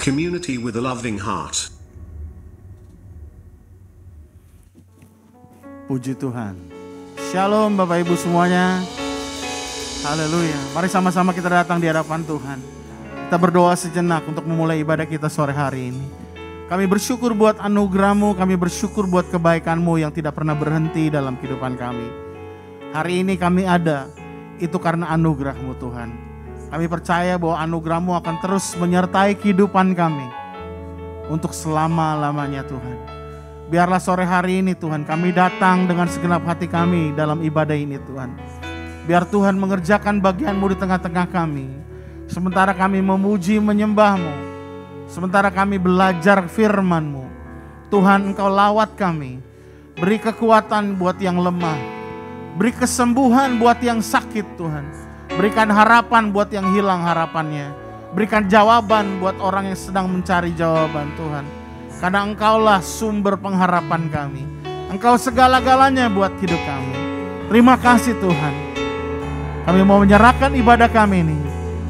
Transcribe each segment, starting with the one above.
community with a loving heart. Puji Tuhan. Shalom Bapak Ibu semuanya. Haleluya. Mari sama-sama kita datang di hadapan Tuhan. Kita berdoa sejenak untuk memulai ibadah kita sore hari ini. Kami bersyukur buat anugerah-Mu, kami bersyukur buat kebaikan-Mu yang tidak pernah berhenti dalam kehidupan kami. Hari ini kami ada, itu karena anugerah-Mu Tuhan. Kami percaya bahwa anugerah-Mu akan terus menyertai kehidupan kami untuk selama-lamanya Tuhan. Biarlah sore hari ini Tuhan kami datang dengan segenap hati kami dalam ibadah ini Tuhan. Biar Tuhan mengerjakan bagian-Mu di tengah-tengah kami. Sementara kami memuji menyembah-Mu. Sementara kami belajar firman-Mu. Tuhan Engkau lawat kami. Beri kekuatan buat yang lemah. Beri kesembuhan buat yang sakit Tuhan. Berikan harapan buat yang hilang harapannya. Berikan jawaban buat orang yang sedang mencari jawaban Tuhan. Karena Engkaulah sumber pengharapan kami. Engkau segala-galanya buat hidup kami. Terima kasih Tuhan. Kami mau menyerahkan ibadah kami ini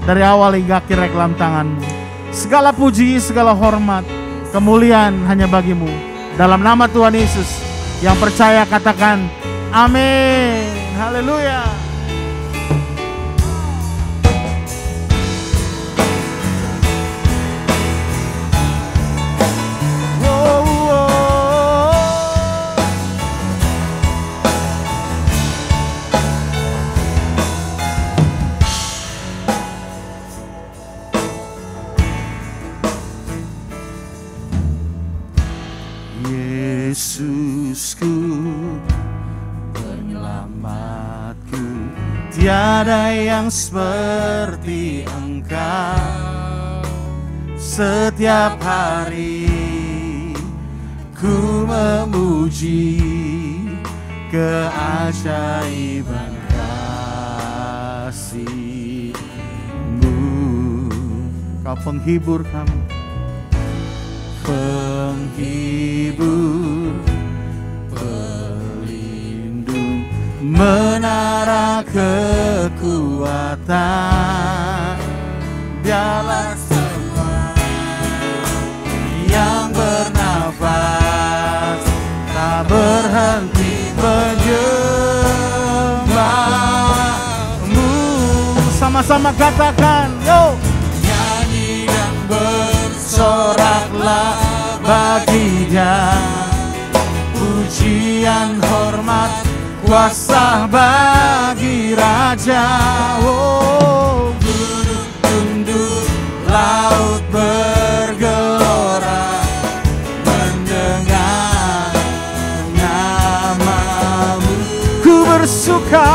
dari awal hingga akhir dalam tangan-Mu. Segala puji, segala hormat, kemuliaan hanya bagi-Mu. Dalam nama Tuhan Yesus, yang percaya katakan amin. Haleluya. Yesusku, penyelamatku, tiada yang seperti Engkau. Setiap hari ku memuji keajaiban kasih-Mu. Kau penghibur kami, penghibur, pelindung, menara kekuatan. Biarlah semua yang bernafas tak berhenti menyembah-Mu. Sama-sama katakan, yo! Nyanyi dan bersoraklah bagi Dia, pujian, hormat, kuasa bagi Raja. Oh, gunung tunduk, laut bergelora mendengar nama-Mu. Ku bersuka,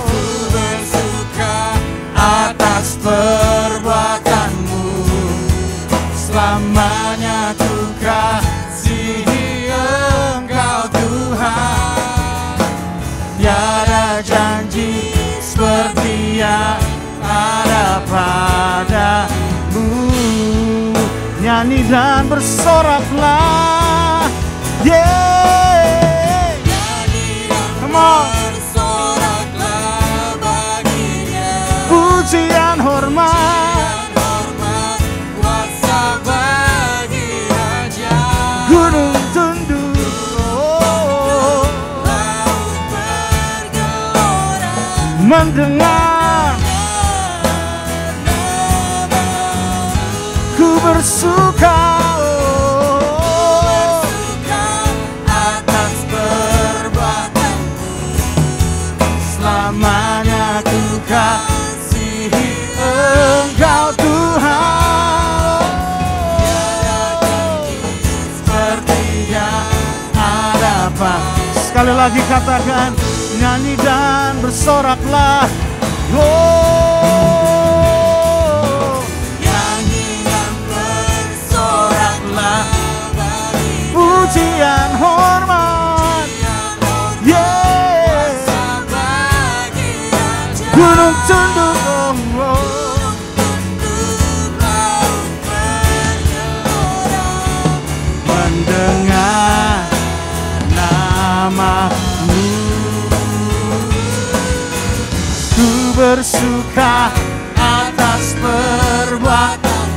ku bersuka atas perbuatan-Mu. Selamanya ku kasihi Engkau Tuhan. Tiada janji seperti yang ada padamu. Nyanyi dan bersoraklah, yeah. Nyanyi dan bersoraklah baginya, pujian, hormat, kuasa bagi Raja. Gunung tunduk, oh, laut bergelora mendengar. Ku bersuka, oh, atas perbuatan-Mu. Selamanya ku kasihi Engkau Tuhan. Seperti yang ada apa. Sekali lagi katakan, nyanyi dan bersoraklah, oh, nyanyi dan bersoraklah, pujian, hormat, yeah. Gunung tunduk, oh, mendengar nama-Mu. Ku bersuka atas perbuatan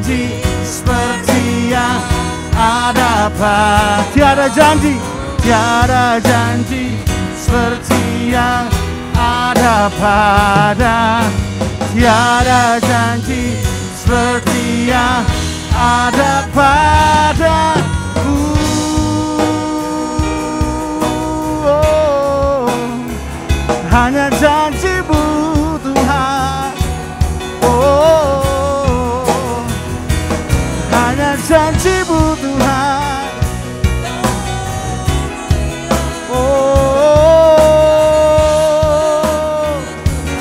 janji seperti yang ada pada. Tiada janji seperti yang ada pada. Tiada janji seperti yang ada padaku. Hanya janji-Mu Tuhan. Hanya janji-Mu Tuhan.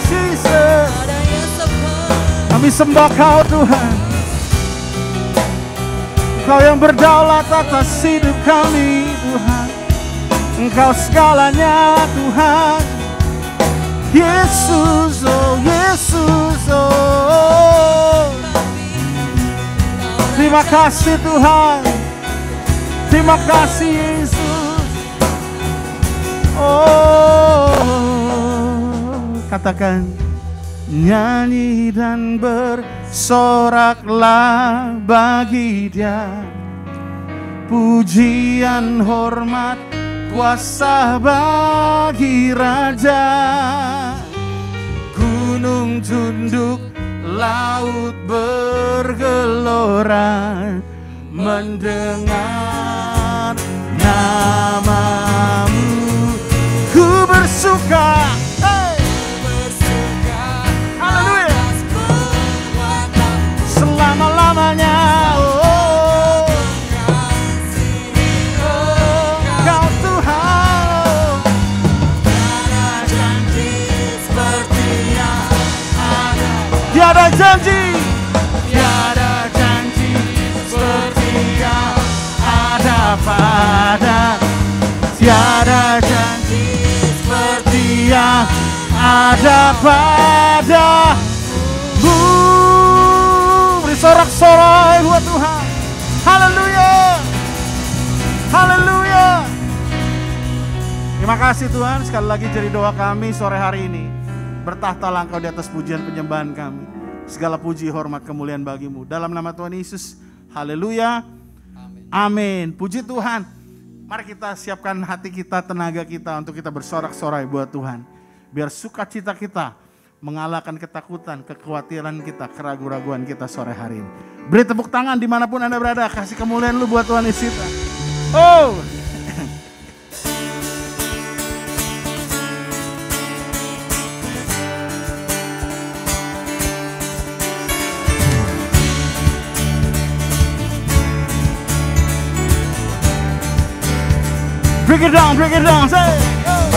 Jesus, kami sembah Kau Tuhan. Kau yang berdaulat atas hidup kami Tuhan. Engkau segalanya Tuhan. Yesus, oh Yesus, oh. Terima kasih Tuhan. Terima kasih Yesus. Oh, katakan, nyanyi dan bersoraklah bagi Dia, pujian, hormat, kuasa bagi Raja. Gunung tunduk, laut bergelora, mendengar nama-Mu. Ku bersuka, haleluya, selama-lamanya. Tiada janji seperti yang ada pada. Tiada janji seperti yang ada padamu. Beri sorak-sorai buat Tuhan. Haleluya, haleluya. Terima kasih Tuhan, sekali lagi jadi doa kami sore hari ini. Bertahtalah Engkau di atas pujian penyembahan kami. Segala puji, hormat, kemuliaan bagi-Mu. Dalam nama Tuhan Yesus, haleluya, amin. Puji Tuhan. Mari kita siapkan hati kita, tenaga kita untuk kita bersorak-sorai buat Tuhan. Biar sukacita kita mengalahkan ketakutan, kekhawatiran kita, keraguan-raguan kita sore hari ini. Beri tepuk tangan dimanapun Anda berada. Kasih kemuliaan lu buat Tuhan Yesus. Oh, break it down, say, oh.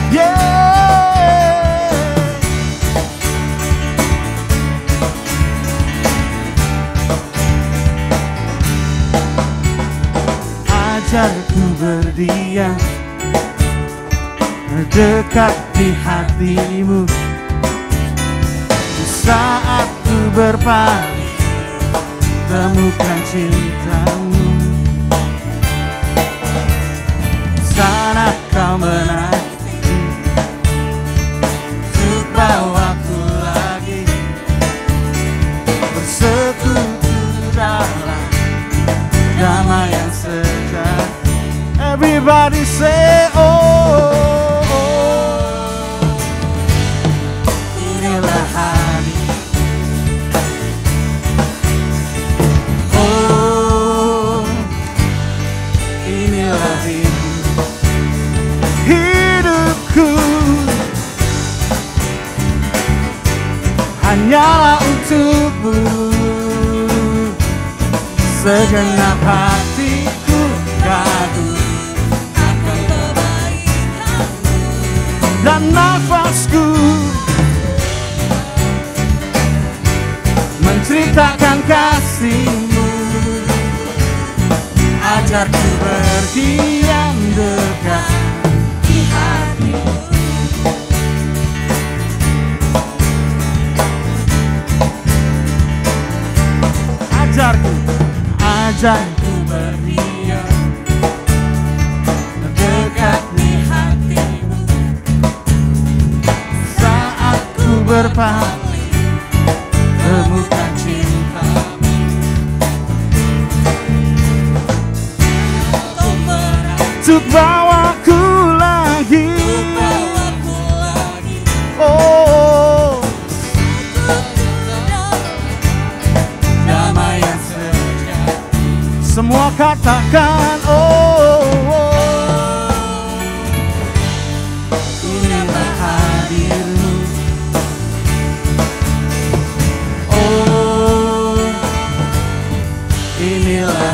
Yeah. Ajarku berdiam dekat di hati-Mu saat ku berpaling. Temukan cinta-Mu, sana Kau menanti untuk bawaku lagi bersekutu dalam damai yang sejati. Everybody say oh, oh. Inilah hari. Hidupku hanyalah untuk-Mu, segenap hatiku kagum akan kebaikan-Mu, dan nafasku menceritakan kasih-Mu. Ajarku berdiam dekat di hati-Mu. Ajarku berdiam dekat di hati-Mu, melimpah, temukan cinta-Mu. Untuk bawaku lagi, oh, damai yang sejati. Semua katakan oh, inilah hadir-Mu. Oh, inilah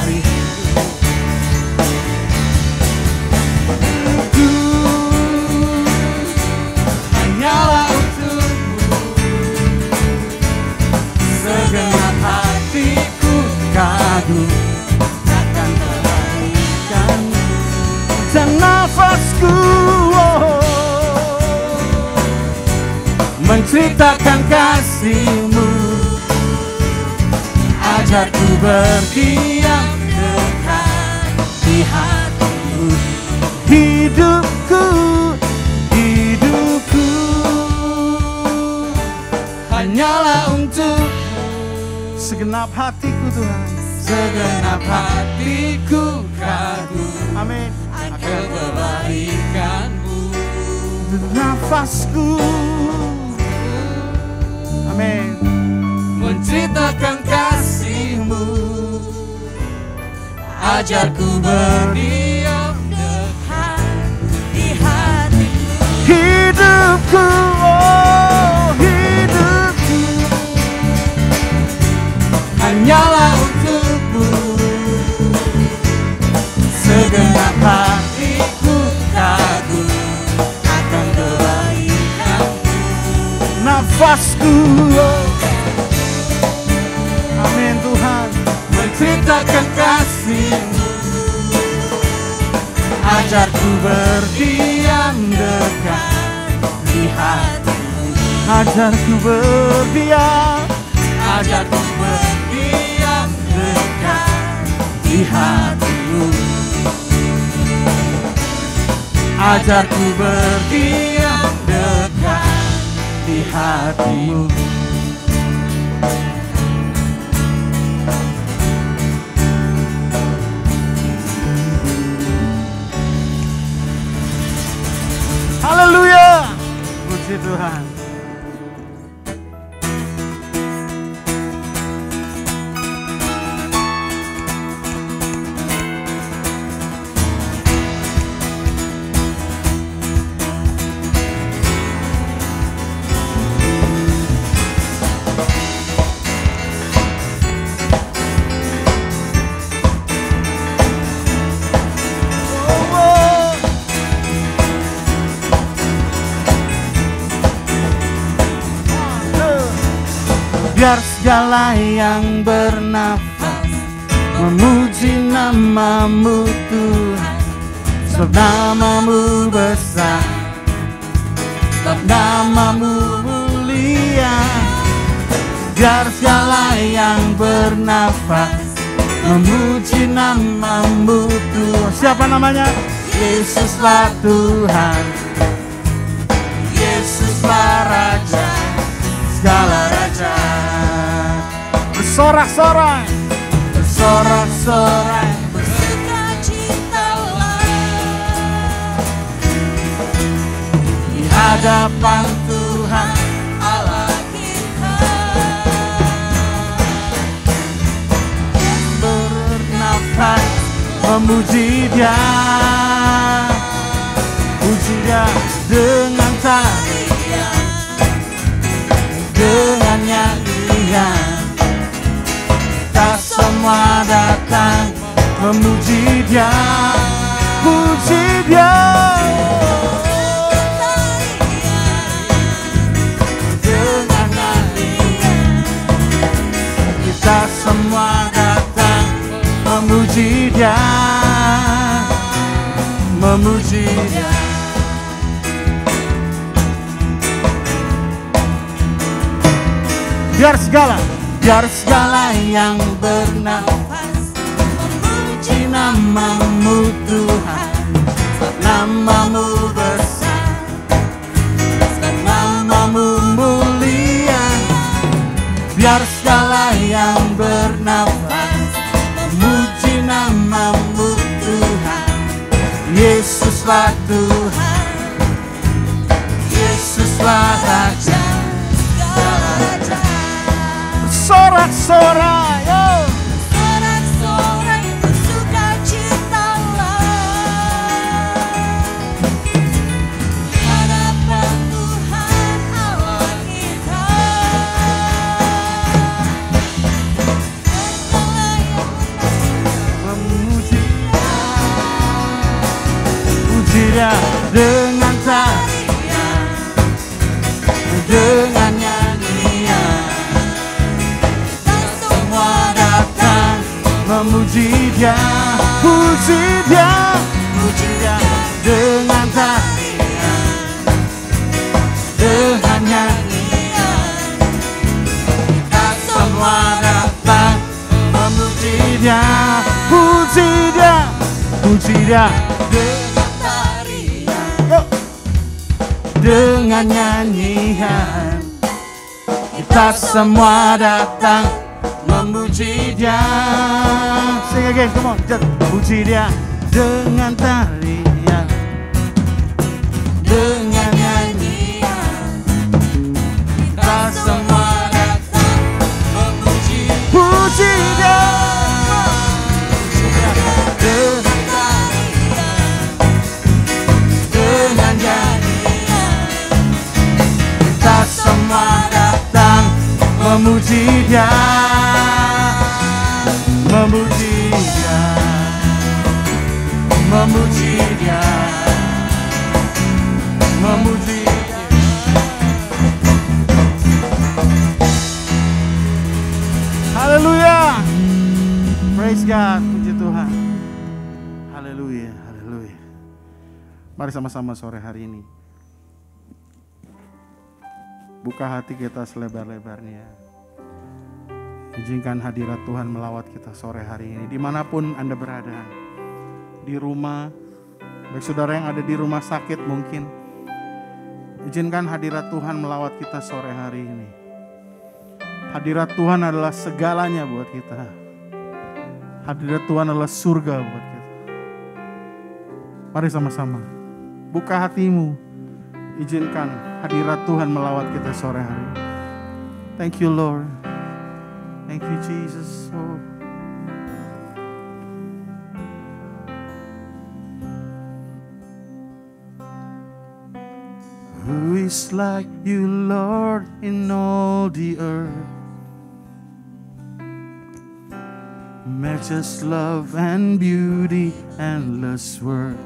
hanyalah untuk-Mu. Segenap hatiku kagum akan kebaikan-Mu. Dan nafasku menceritakan kasih-Mu. Ajarku berdiam dekat di hati-Mu. Hidupku hanyalah untuk segenap hatiku Tuhan. Segenap hatiku kagum, amin, akan kebaikan-Mu. Nafasku, amin, menceritakan kasih-Mu. Ajarku berdiam dekat di hati-Mu. Hidupku, oh hidupku hanyalah untuk-Mu. Segenap hatiku kagum akan kebaikan-Mu. Nafasku, oh, amin Tuhan, menceritakan kasih-Mu. Ajarku berdiam dekat di hati-Mu. Ajarku berdiam, ajarku berdiam dekat di hati-Mu. Ajarku berdiam dekat di hati-Mu. Haleluya, puji Tuhan. Biar segala yang bernafas memuji nama-Mu Tuhan. Sebab nama-Mu besar, sebab nama-Mu mulia. Biar segala yang bernafas memuji nama-Mu Tuhan. Siapa namanya? Yesuslah Tuhan, Yesuslah Raja, segala raja. Bersorak-sorai, bersorak-sorai, bersukacitalah di hadapan Tuhan Allah kita. Bernafas memuji Dia, puji Dia dengan tarian, dengan nyanyian. Kita semua datang memuji Dia, puji Dia. Dengan nyanyian kita semua datang memuji Dia, memuji Dia. Biar segala yang bernafas memuji nama-Mu Tuhan. Sebab nama-Mu besar, sebab nama-Mu mulia. Yesuslah Tuhan, Yesuslah Raja, Raja. Sorak-sorak, yo. Sorak-sorai bersukacitalah, hadapan Tuhan Allah kita. Memuji Dia dengan tarian, dengan nyanyian. Semua datang memuji Dia, puji Dia, puji Dia dengan tarian, dengan nyanyian. Kita semua datang memuji Dia, puji Dia, puji Dia dengan tarian, dengan nyanyian. Kita semua datang memuji Dia. Sing again, come on, just puji Dia dengan tarian, dengan nyanyian. Kita semua datang memuji, puji Dia, puji Dia dengan tarian, dengan nyanyian. Kita semua datang memuji Dia, memuji Dia, memuji Dia, memuji Dia. Haleluya, praise God, puji Tuhan. Haleluya, haleluya. Mari sama-sama sore hari ini buka hati kita selebar-lebarnya. Izinkan hadirat Tuhan melawat kita sore hari ini. Dimanapun Anda berada. Di rumah, baik saudara yang ada di rumah sakit mungkin. Izinkan hadirat Tuhan melawat kita sore hari ini. Hadirat Tuhan adalah segalanya buat kita. Hadirat Tuhan adalah surga buat kita. Mari sama-sama buka hatimu. Izinkan hadirat Tuhan melawat kita sore hari. Thank you Lord. Thank you Jesus. Oh. Who is like you Lord in all the earth? Matchless love and beauty, endless worth.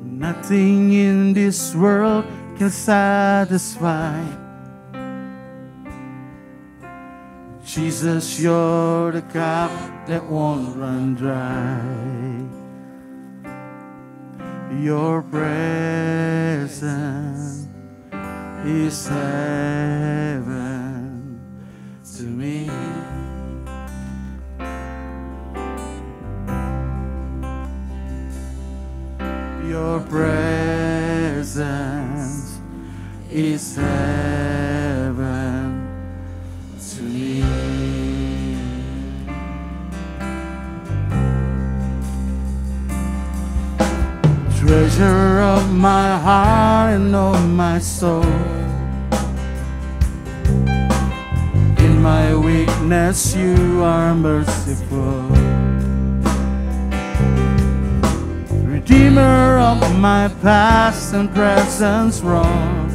Nothing in this world can satisfy. Jesus, you're the cup that won't run dry. Your presence is heaven to me. Your presence is heaven to me. Treasure of my heart and of my soul. In my weakness you are merciful. Redeemer of my past and present wrong.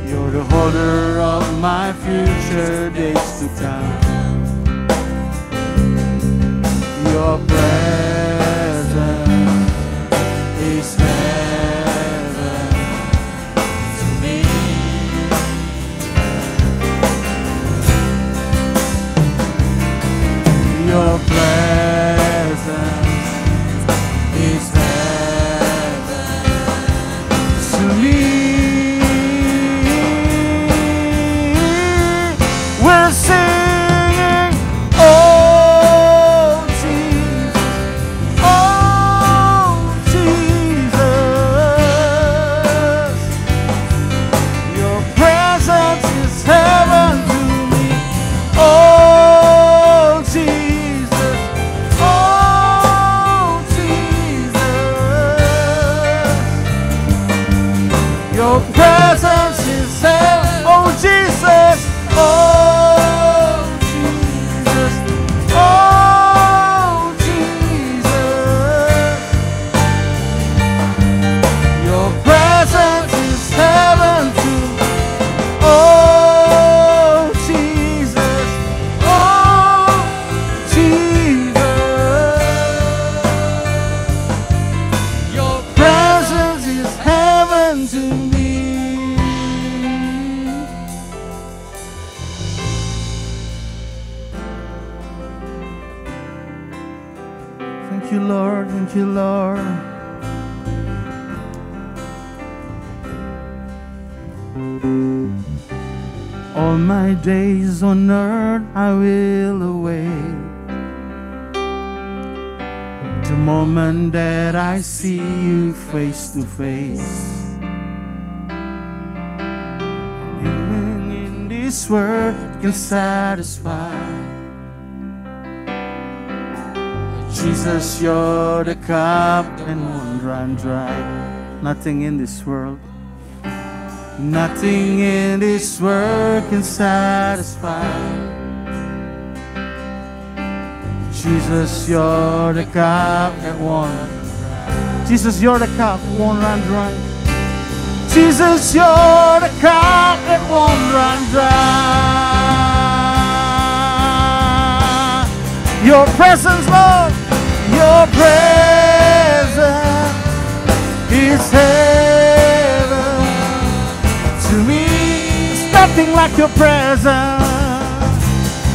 You're the holder of my future days to come. Your presence is heaven to me. Your presence is heaven to me. We're singing, oh Jesus, to me. Thank you, Lord. Thank you, Lord. All my days on earth I will await the moment that I see you face to face. Nothing in this world can satisfy. Jesus, you're the cup and won't run dry. Nothing in this world, nothing in this world can satisfy. Jesus, you're the cup that won't run. Jesus, you're the cup that won't run dry. Jesus, you're the cup that won't run dry. Your presence, Lord, your presence is heaven to me. There's nothing like your presence.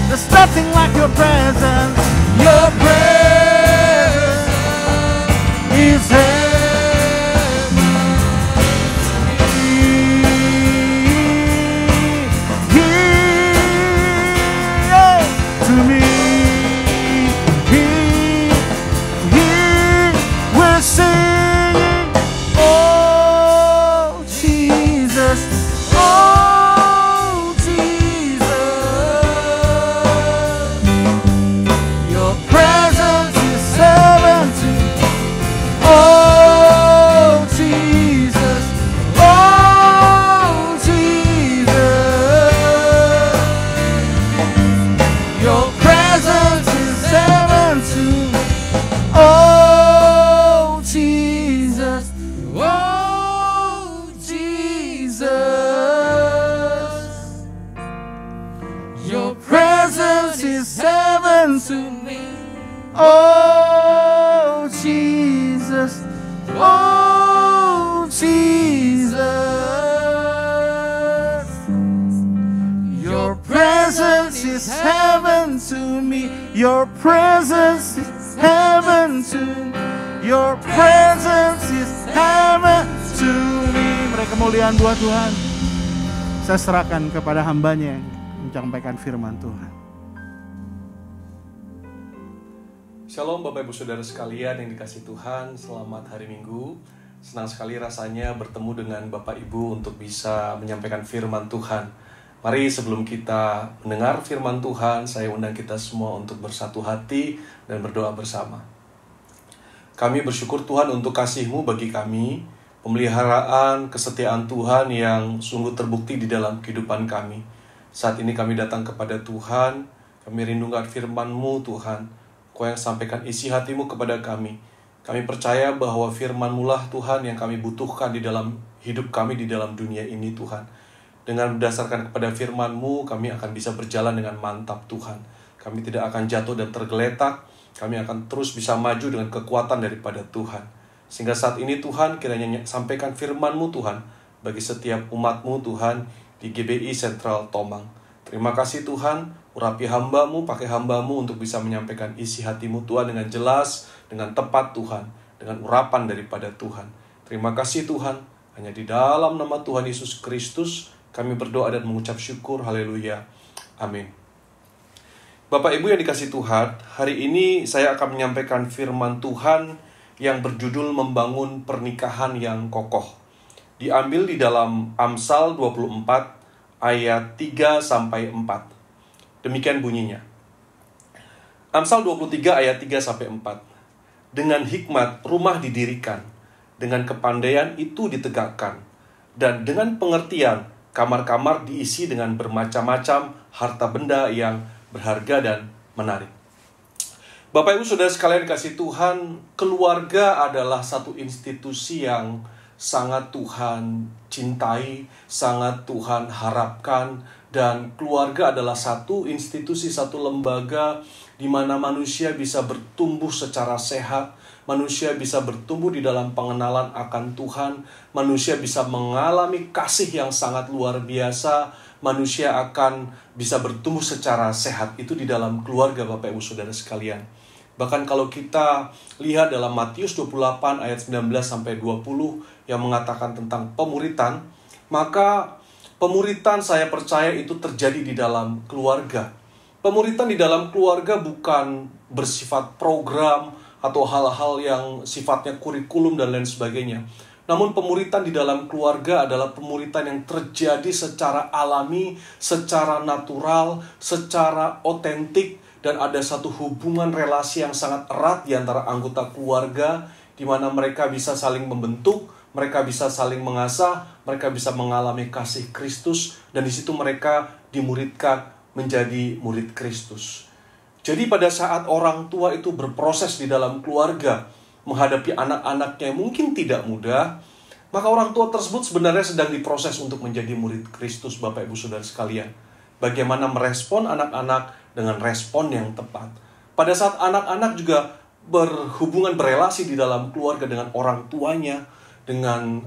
There's nothing like your presence. Your presence is heaven to me. We're singing, oh Jesus, oh Jesus. Your presence is heaven to me. Oh Jesus, oh Jesus. Your presence is heaven to me. Oh Jesus, oh Jesus. Your presence is heaven to me. Oh Jesus, oh Jesus. Your presence is heaven to me. Your presence is heaven to me. Your presence is heaven to me. Mereka kemuliaan buat Tuhan. Saya serahkan kepada hambanya yang menyampaikan firman Tuhan. Shalom Bapak Ibu Saudara sekalian yang dikasihi Tuhan, selamat hari Minggu. Senang sekali rasanya bertemu dengan Bapak Ibu untuk bisa menyampaikan firman Tuhan. Mari sebelum kita mendengar firman Tuhan, saya undang kita semua untuk bersatu hati dan berdoa bersama. Kami bersyukur Tuhan untuk kasih-Mu bagi kami, pemeliharaan, kesetiaan Tuhan yang sungguh terbukti di dalam kehidupan kami. Saat ini kami datang kepada Tuhan, kami rindukan firman-Mu Tuhan. Kau yang sampaikan isi hati-Mu kepada kami. Kami percaya bahwa firman-Mu lah Tuhan yang kami butuhkan di dalam hidup kami di dalam dunia ini Tuhan. Dengan berdasarkan kepada firman-Mu, kami akan bisa berjalan dengan mantap Tuhan. Kami tidak akan jatuh dan tergeletak. Kami akan terus bisa maju dengan kekuatan daripada Tuhan. Sehingga saat ini Tuhan kiranya sampaikan firman-Mu Tuhan bagi setiap umat-Mu Tuhan di GBI Sentral Tomang. Terima kasih Tuhan, urapi hamba-Mu, pakai hamba-Mu untuk bisa menyampaikan isi hati-Mu Tuhan dengan jelas, dengan tepat Tuhan, dengan urapan daripada Tuhan. Terima kasih Tuhan, hanya di dalam nama Tuhan Yesus Kristus kami berdoa dan mengucap syukur, haleluya, amin. Bapak Ibu yang dikasihi Tuhan, hari ini saya akan menyampaikan firman Tuhan yang berjudul Membangun Pernikahan yang Kokoh. Diambil di dalam Amsal 24 ayat 3-4. Demikian bunyinya. Amsal 23 ayat 3-4. Dengan hikmat rumah didirikan, dengan kepandaian itu ditegakkan, dan dengan pengertian kamar-kamar diisi dengan bermacam-macam harta benda yang berharga dan menarik. Bapak Ibu Saudara sekalian dikasihi Tuhan, keluarga adalah satu institusi yang sangat Tuhan cintai, sangat Tuhan harapkan, dan keluarga adalah satu institusi, satu lembaga di mana manusia bisa bertumbuh secara sehat, manusia bisa bertumbuh di dalam pengenalan akan Tuhan, manusia bisa mengalami kasih yang sangat luar biasa, manusia akan bisa bertumbuh secara sehat. Itu di dalam keluarga Bapak Ibu Saudara sekalian. Bahkan kalau kita lihat dalam Matius 28 ayat 19-20 yang mengatakan tentang pemuritan, maka pemuritan saya percaya itu terjadi di dalam keluarga. Pemuritan di dalam keluarga bukan bersifat program atau hal-hal yang sifatnya kurikulum dan lain sebagainya. Namun pemuritan di dalam keluarga adalah pemuritan yang terjadi secara alami, secara natural, secara otentik, dan ada satu hubungan relasi yang sangat erat di antara anggota keluarga, di mana mereka bisa saling membentuk, mereka bisa saling mengasah, mereka bisa mengalami kasih Kristus, dan di situ mereka dimuridkan menjadi murid Kristus. Jadi pada saat orang tua itu berproses di dalam keluarga, menghadapi anak-anaknya yang mungkin tidak mudah, maka orang tua tersebut sebenarnya sedang diproses untuk menjadi murid Kristus, Bapak Ibu Saudara sekalian. Bagaimana merespon anak-anak dengan respon yang tepat. Pada saat anak-anak juga berhubungan, berelasi di dalam keluarga dengan orang tuanya, dengan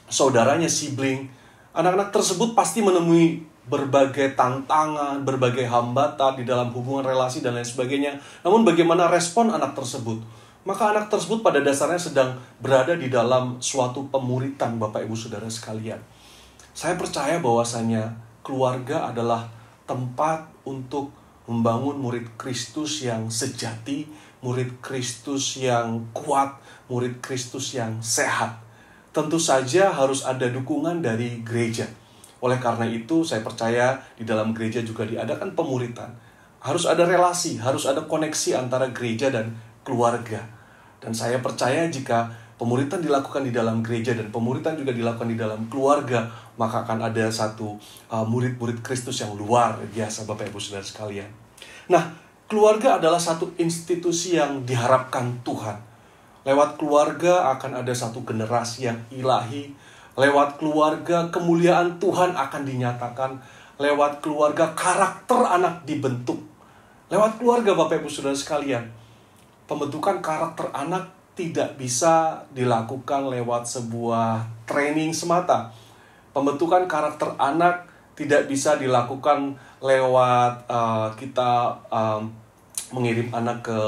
saudaranya, sibling, anak-anak tersebut pasti menemui berbagai tantangan, berbagai hambatan di dalam hubungan relasi dan lain sebagainya. Namun bagaimana respon anak tersebut? Maka anak tersebut pada dasarnya sedang berada di dalam suatu pemuritan, Bapak Ibu Saudara sekalian. Saya percaya bahwasanya keluarga adalah tempat untuk membangun murid Kristus yang sejati, murid Kristus yang kuat, murid Kristus yang sehat. Tentu saja harus ada dukungan dari gereja. Oleh karena itu, saya percaya di dalam gereja juga diadakan pemuritan. Harus ada relasi, harus ada koneksi antara gereja dan keluarga. Dan saya percaya jika pemuritan dilakukan di dalam gereja dan pemuritan juga dilakukan di dalam keluarga, maka akan ada satu murid-murid Kristus yang luar biasa, Bapak Ibu Saudara sekalian. Nah, keluarga adalah satu institusi yang diharapkan Tuhan. Lewat keluarga akan ada satu generasi yang ilahi. Lewat keluarga kemuliaan Tuhan akan dinyatakan. Lewat keluarga karakter anak dibentuk. Lewat keluarga, Bapak Ibu Saudara sekalian, pembentukan karakter anak tidak bisa dilakukan lewat sebuah training semata. Pembentukan karakter anak tidak bisa dilakukan lewat kita mengirim anak ke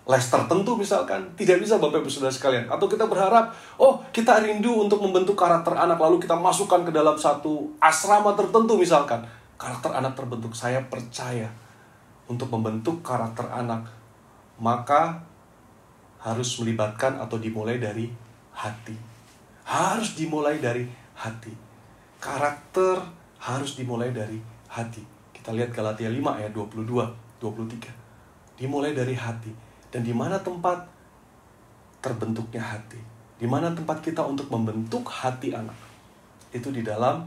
les tertentu misalkan. Tidak bisa, Bapak Ibu Saudara sekalian. Atau kita berharap, oh kita rindu untuk membentuk karakter anak, lalu kita masukkan ke dalam satu asrama tertentu misalkan. Karakter anak terbentuk. Saya percaya untuk membentuk karakter anak, maka harus melibatkan atau dimulai dari hati. Harus dimulai dari hati. Karakter harus dimulai dari hati. Kita lihat Galatia 5 ayat 22-23. Dimulai dari hati. Dan di mana tempat terbentuknya hati? Di mana tempat kita untuk membentuk hati anak? Itu di dalam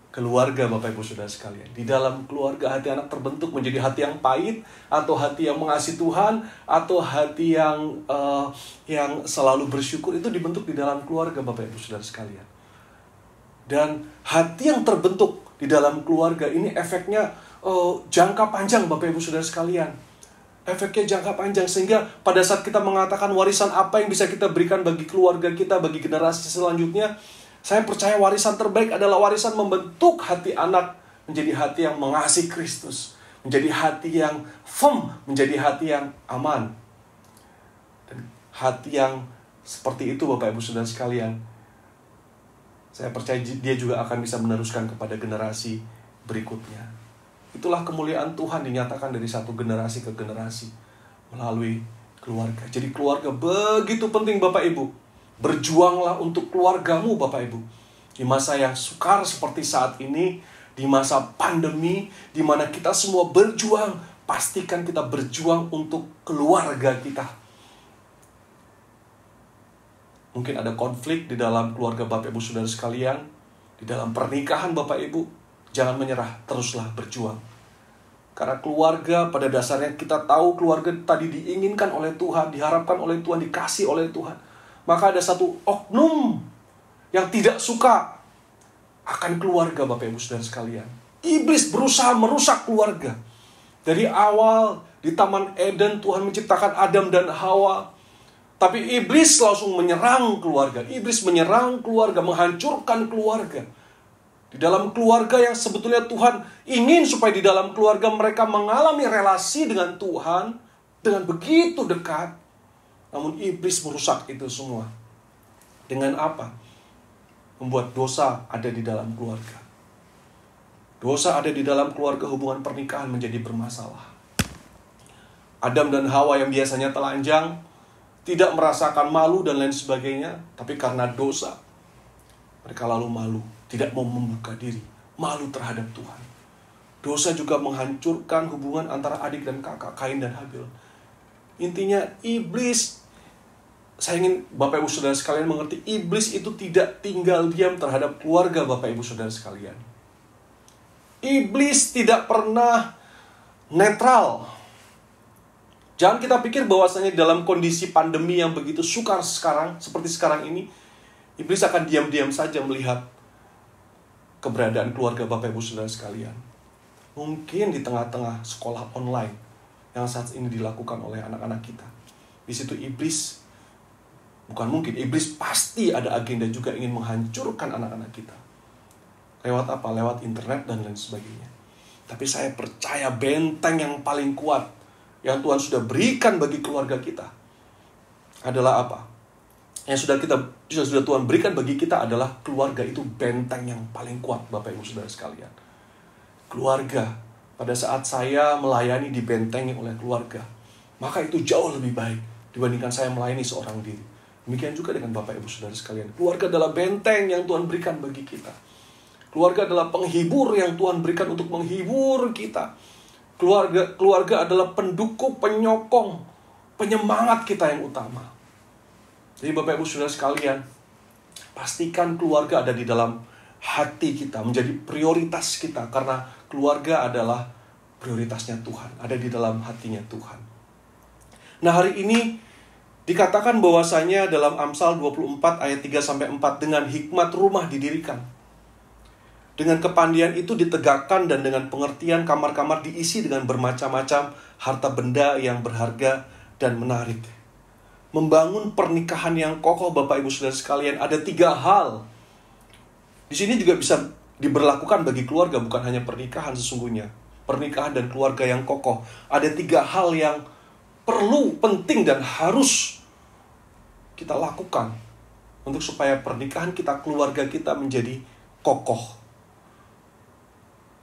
keluarga, Bapak Ibu Saudara sekalian. Di dalam keluarga hati anak terbentuk menjadi hati yang pahit, atau hati yang mengasihi Tuhan, atau hati yang selalu bersyukur. Itu dibentuk di dalam keluarga, Bapak Ibu Saudara sekalian. Dan hati yang terbentuk di dalam keluarga ini efeknya jangka panjang, Bapak Ibu Saudara sekalian. Efeknya jangka panjang, sehingga pada saat kita mengatakan warisan apa yang bisa kita berikan bagi keluarga kita, bagi generasi selanjutnya, saya percaya warisan terbaik adalah warisan membentuk hati anak menjadi hati yang mengasihi Kristus, menjadi hati yang firm, menjadi hati yang aman. Dan hati yang seperti itu, Bapak Ibu Saudara sekalian, saya percaya dia juga akan bisa meneruskan kepada generasi berikutnya. Itulah kemuliaan Tuhan dinyatakan dari satu generasi ke generasi melalui keluarga. Jadi keluarga begitu penting, Bapak Ibu. Berjuanglah untuk keluargamu, Bapak Ibu. Di masa yang sukar seperti saat ini, di masa pandemi, di mana kita semua berjuang, pastikan kita berjuang untuk keluarga kita. Mungkin ada konflik di dalam keluarga Bapak Ibu Saudara sekalian, di dalam pernikahan Bapak Ibu, jangan menyerah, teruslah berjuang. Karena keluarga pada dasarnya kita tahu keluarga tadi diinginkan oleh Tuhan, diharapkan oleh Tuhan, dikasih oleh Tuhan. Maka ada satu oknum yang tidak suka akan keluarga, Bapak Ibu Saudara sekalian. Iblis berusaha merusak keluarga. Dari awal di Taman Eden Tuhan menciptakan Adam dan Hawa. Tapi iblis langsung menyerang keluarga. Iblis menyerang keluarga, menghancurkan keluarga. Di dalam keluarga yang sebetulnya Tuhan ingin supaya di dalam keluarga mereka mengalami relasi dengan Tuhan dengan begitu dekat. Namun iblis merusak itu semua. Dengan apa? Membuat dosa ada di dalam keluarga. Dosa ada di dalam keluarga, hubungan pernikahan menjadi bermasalah. Adam dan Hawa yang biasanya telanjang, tidak merasakan malu dan lain sebagainya, tapi karena dosa, mereka lalu malu, tidak mau membuka diri, malu terhadap Tuhan. Dosa juga menghancurkan hubungan antara adik dan kakak, Kain dan Habil. Intinya iblis, saya ingin Bapak Ibu Saudara sekalian mengerti, iblis itu tidak tinggal diam terhadap keluarga Bapak Ibu Saudara sekalian. Iblis tidak pernah netral. Jangan kita pikir bahwasanya dalam kondisi pandemi yang begitu sukar sekarang, seperti sekarang ini, iblis akan diam-diam saja melihat keberadaan keluarga Bapak Ibu Saudara sekalian. Mungkin di tengah-tengah sekolah online yang saat ini dilakukan oleh anak-anak kita. Di situ iblis, bukan mungkin, iblis pasti ada agenda juga ingin menghancurkan anak-anak kita. Lewat apa? Lewat internet dan lain sebagainya. Tapi saya percaya benteng yang paling kuat yang Tuhan sudah berikan bagi keluarga kita adalah apa? Yang sudah Tuhan berikan bagi kita adalah keluarga. Itu benteng yang paling kuat, Bapak Ibu Saudara sekalian. Keluarga, pada saat saya melayani dibentengi oleh keluarga, maka itu jauh lebih baik dibandingkan saya melayani seorang diri. Demikian juga dengan Bapak Ibu Saudara sekalian. Keluarga adalah benteng yang Tuhan berikan bagi kita. Keluarga adalah penghibur yang Tuhan berikan untuk menghibur kita. Keluarga adalah pendukung, penyokong, penyemangat kita yang utama. Jadi Bapak Ibu Saudara sekalian, pastikan keluarga ada di dalam hati kita, menjadi prioritas kita. Karena keluarga adalah prioritasnya Tuhan, ada di dalam hatinya Tuhan. Nah, hari ini dikatakan bahwasanya dalam Amsal 24 ayat 3-4, dengan hikmat rumah didirikan, dengan kepandian itu ditegakkan, dan dengan pengertian kamar-kamar diisi dengan bermacam-macam harta benda yang berharga dan menarik. Membangun pernikahan yang kokoh, Bapak Ibu Saudara sekalian, ada 3 hal. Di sini juga bisa diberlakukan bagi keluarga, bukan hanya pernikahan sesungguhnya. Pernikahan dan keluarga yang kokoh. Ada 3 hal yang perlu, penting, dan harus kita lakukan untuk supaya pernikahan kita, keluarga kita menjadi kokoh.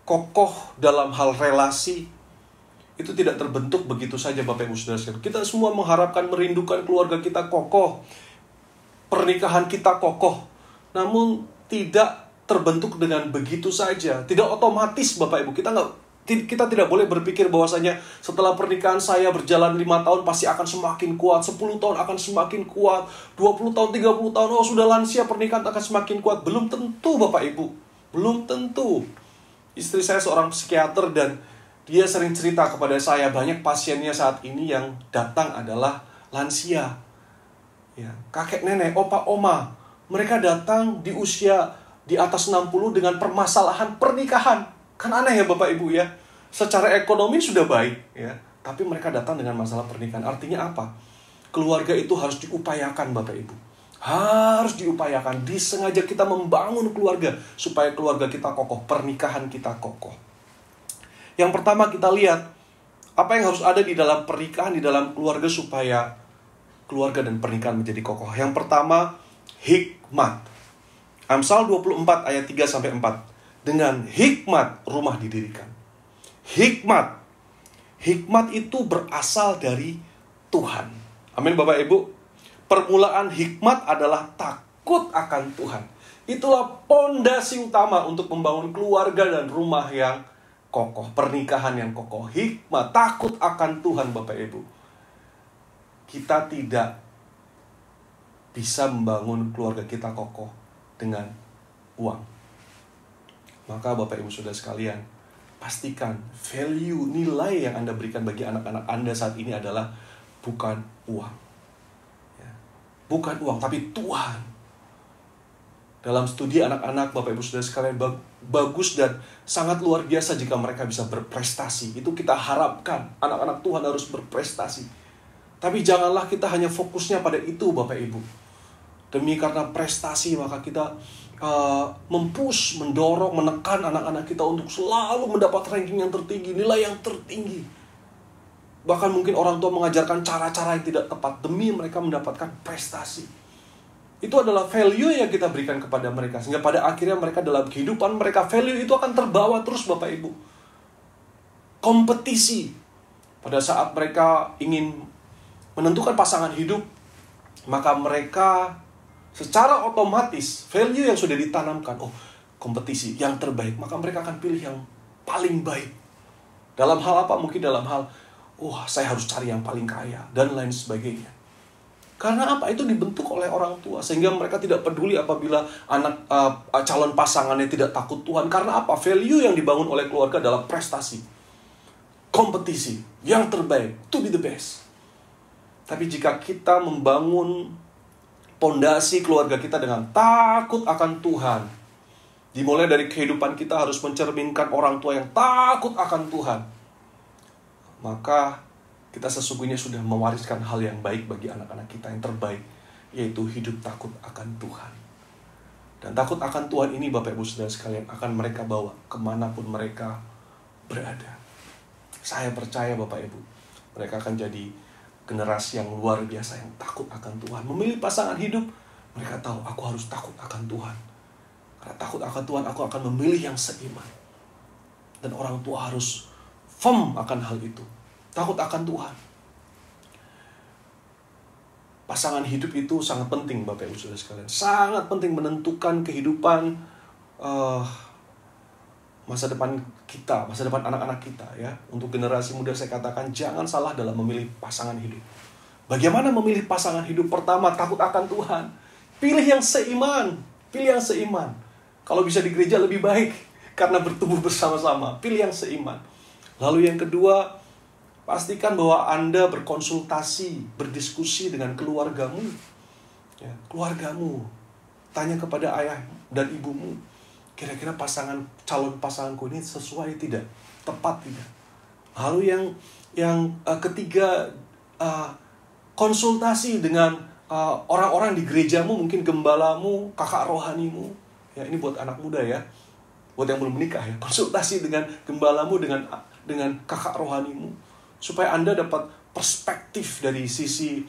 Kokoh dalam hal relasi itu tidak terbentuk begitu saja, Bapak Ibu Saudara sekalian. Kita semua mengharapkan, merindukan keluarga kita kokoh, pernikahan kita kokoh, namun tidak terbentuk dengan begitu saja, tidak otomatis, Bapak Ibu. Kita tidak boleh berpikir bahwasanya setelah pernikahan saya berjalan 5 tahun pasti akan semakin kuat, 10 tahun akan semakin kuat, 20 tahun, 30 tahun, oh sudah lansia pernikahan akan semakin kuat. Belum tentu, Bapak Ibu, belum tentu. Istri saya seorang psikiater dan dia sering cerita kepada saya, banyak pasiennya saat ini yang datang adalah lansia. Ya, kakek nenek, opa oma. Mereka datang di usia di atas 60 dengan permasalahan pernikahan. Kan aneh ya Bapak Ibu ya. Secara ekonomi sudah baik ya, tapi mereka datang dengan masalah pernikahan. Artinya apa? Keluarga itu harus diupayakan, Bapak Ibu. Harus diupayakan, disengaja kita membangun keluarga supaya keluarga kita kokoh, pernikahan kita kokoh. Yang pertama kita lihat, apa yang harus ada di dalam pernikahan, di dalam keluarga supaya keluarga dan pernikahan menjadi kokoh. Yang pertama, hikmat. Amsal 24 ayat 3-4. Dengan hikmat rumah didirikan. Hikmat. Hikmat itu berasal dari Tuhan. Amin Bapak Ibu. Permulaan hikmat adalah takut akan Tuhan. Itulah pondasi utama untuk membangun keluarga dan rumah yang kokoh, pernikahan yang kokoh. Hikmat, takut akan Tuhan, Bapak Ibu. Kita tidak bisa membangun keluarga kita kokoh dengan uang. Maka Bapak Ibu Saudara sekalian, pastikan value, nilai yang Anda berikan bagi anak-anak Anda saat ini adalah bukan uang. Bukan uang, tapi Tuhan. Dalam studi anak-anak, Bapak Ibu Saudara sekalian, bagus dan sangat luar biasa jika mereka bisa berprestasi. Itu kita harapkan, anak-anak Tuhan harus berprestasi. Tapi janganlah kita hanya fokusnya pada itu Bapak Ibu. Demi karena prestasi maka kita mempush, mendorong, menekan anak-anak kita untuk selalu mendapat ranking yang tertinggi, nilai yang tertinggi. Bahkan mungkin orang tua mengajarkan cara-cara yang tidak tepat demi mereka mendapatkan prestasi. Itu adalah value yang kita berikan kepada mereka. Sehingga pada akhirnya mereka dalam kehidupan mereka, value itu akan terbawa terus Bapak Ibu. Kompetisi. Pada saat mereka ingin menentukan pasangan hidup, maka mereka secara otomatis value yang sudah ditanamkan, kompetisi yang terbaik, maka mereka akan pilih yang paling baik. Dalam hal apa? Mungkin dalam hal, saya harus cari yang paling kaya, dan lain sebagainya. Karena apa? Itu dibentuk oleh orang tua, sehingga mereka tidak peduli apabila anak calon pasangannya tidak takut Tuhan. Karena apa? Value yang dibangun oleh keluarga adalah prestasi, kompetisi, yang terbaik, to be the best. Tapi jika kita membangun pondasi keluarga kita dengan takut akan Tuhan, dimulai dari kehidupan kita harus mencerminkan orang tua yang takut akan Tuhan, maka kita sesungguhnya sudah mewariskan hal yang baik bagi anak-anak kita yang terbaik, yaitu hidup takut akan Tuhan. Dan takut akan Tuhan ini Bapak Ibu Saudara sekalian akan mereka bawa kemanapun mereka berada. Saya percaya Bapak Ibu, mereka akan jadi generasi yang luar biasa yang takut akan Tuhan. Memilih pasangan hidup, mereka tahu aku harus takut akan Tuhan. Karena takut akan Tuhan, aku akan memilih yang seiman. Dan orang tua harus firm akan hal itu. Takut akan Tuhan. Pasangan hidup itu sangat penting Bapak Ibu Saudara sekalian. Sangat penting menentukan kehidupan masa depan kita, masa depan anak-anak kita ya. Untuk generasi muda saya katakan jangan salah dalam memilih pasangan hidup. Bagaimana memilih pasangan hidup? Pertama, takut akan Tuhan. Pilih yang seiman, pilih yang seiman. Kalau bisa di gereja lebih baik karena bertumbuh bersama-sama. Pilih yang seiman. Lalu yang kedua, pastikan bahwa Anda berkonsultasi, berdiskusi dengan keluargamu. Ya, keluargamu. Tanya kepada ayah dan ibumu. Kira-kira calon pasanganku ini sesuai tidak? Tepat tidak? Lalu yang ketiga, konsultasi dengan orang-orang di gerejamu, mungkin gembalamu, kakak rohanimu. Ya, ini buat anak muda ya. Buat yang belum menikah ya. Konsultasi dengan gembalamu, dengan kakak rohanimu. Supaya Anda dapat perspektif dari sisi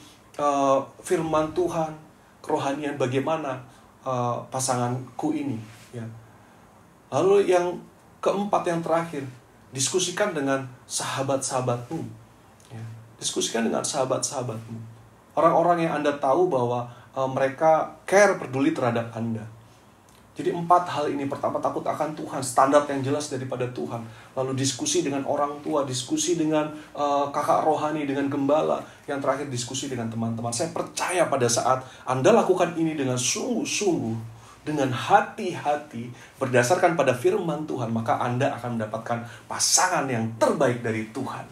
firman Tuhan, kerohanian bagaimana pasanganku ini. Ya. Lalu yang keempat, yang terakhir, diskusikan dengan sahabat-sahabatmu. Ya. Diskusikan dengan sahabat-sahabatmu. Orang-orang yang Anda tahu bahwa mereka care, peduli terhadap Anda. Jadi 4 hal ini. Pertama, takut akan Tuhan, standar yang jelas daripada Tuhan. Lalu diskusi dengan orang tua, diskusi dengan kakak rohani, dengan gembala. Yang terakhir, diskusi dengan teman-teman. Saya percaya pada saat Anda lakukan ini dengan sungguh-sungguh, dengan hati-hati, berdasarkan pada firman Tuhan, maka Anda akan mendapatkan pasangan yang terbaik dari Tuhan.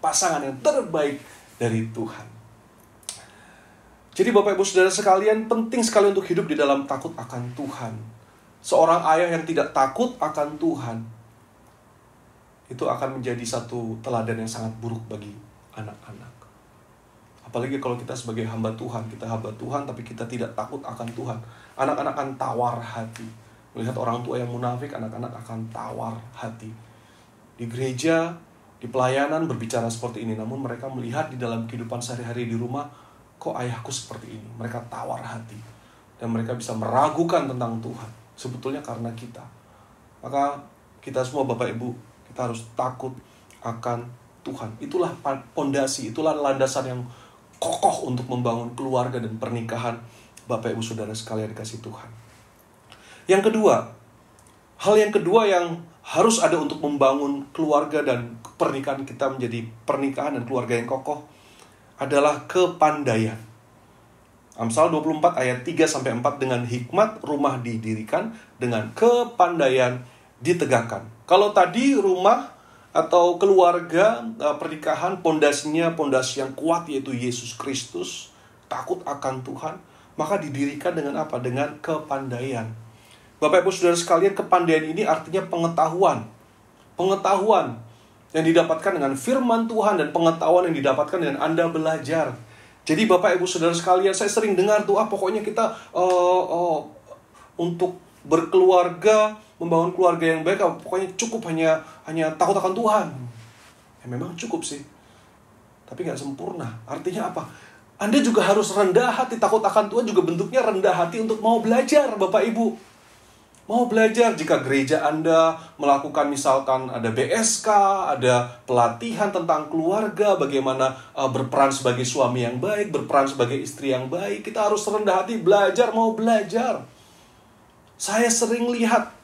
Pasangan yang terbaik dari Tuhan. Jadi Bapak Ibu Saudara sekalian, penting sekali untuk hidup di dalam takut akan Tuhan. Seorang ayah yang tidak takut akan Tuhan, itu akan menjadi satu teladan yang sangat buruk bagi anak-anak. Apalagi kalau kita sebagai hamba Tuhan, kita hamba Tuhan tapi kita tidak takut akan Tuhan. Anak-anak akan tawar hati. Melihat orang tua yang munafik, anak-anak akan tawar hati. Di gereja, di pelayanan berbicara seperti ini, namun mereka melihat di dalam kehidupan sehari-hari di rumah, kok ayahku seperti ini? Mereka tawar hati. Dan mereka bisa meragukan tentang Tuhan. Sebetulnya karena kita. Maka kita semua Bapak Ibu, kita harus takut akan Tuhan. Itulah pondasi, itulah landasan yang kokoh untuk membangun keluarga dan pernikahan Bapak Ibu Saudara sekalian dikasih Tuhan. Yang kedua, hal yang kedua yang harus ada untuk membangun keluarga dan pernikahan kita menjadi pernikahan dan keluarga yang kokoh adalah kepandaian. Amsal 24 ayat 3-4, dengan hikmat rumah didirikan, dengan kepandaian ditegakkan. Kalau tadi rumah atau keluarga, pernikahan, pondasinya pondasi yang kuat yaitu Yesus Kristus, takut akan Tuhan, maka didirikan dengan apa? Dengan kepandaian. Bapak Ibu Saudara sekalian, kepandaian ini artinya pengetahuan. Pengetahuan. yang didapatkan dengan firman Tuhan dan pengetahuan yang didapatkan dengan Anda belajar. Jadi Bapak Ibu Saudara sekalian, saya sering dengar tuh, pokoknya kita untuk berkeluarga, membangun keluarga yang baik, pokoknya cukup hanya takut akan Tuhan. Ya memang cukup sih, tapi nggak sempurna. Artinya apa? Anda juga harus rendah hati. Takut akan Tuhan juga bentuknya rendah hati untuk mau belajar, Bapak Ibu. Mau belajar. Jika gereja Anda melakukan misalkan ada BSK, ada pelatihan tentang keluarga, bagaimana berperan sebagai suami yang baik, berperan sebagai istri yang baik, kita harus rendah hati belajar, mau belajar. Saya sering lihat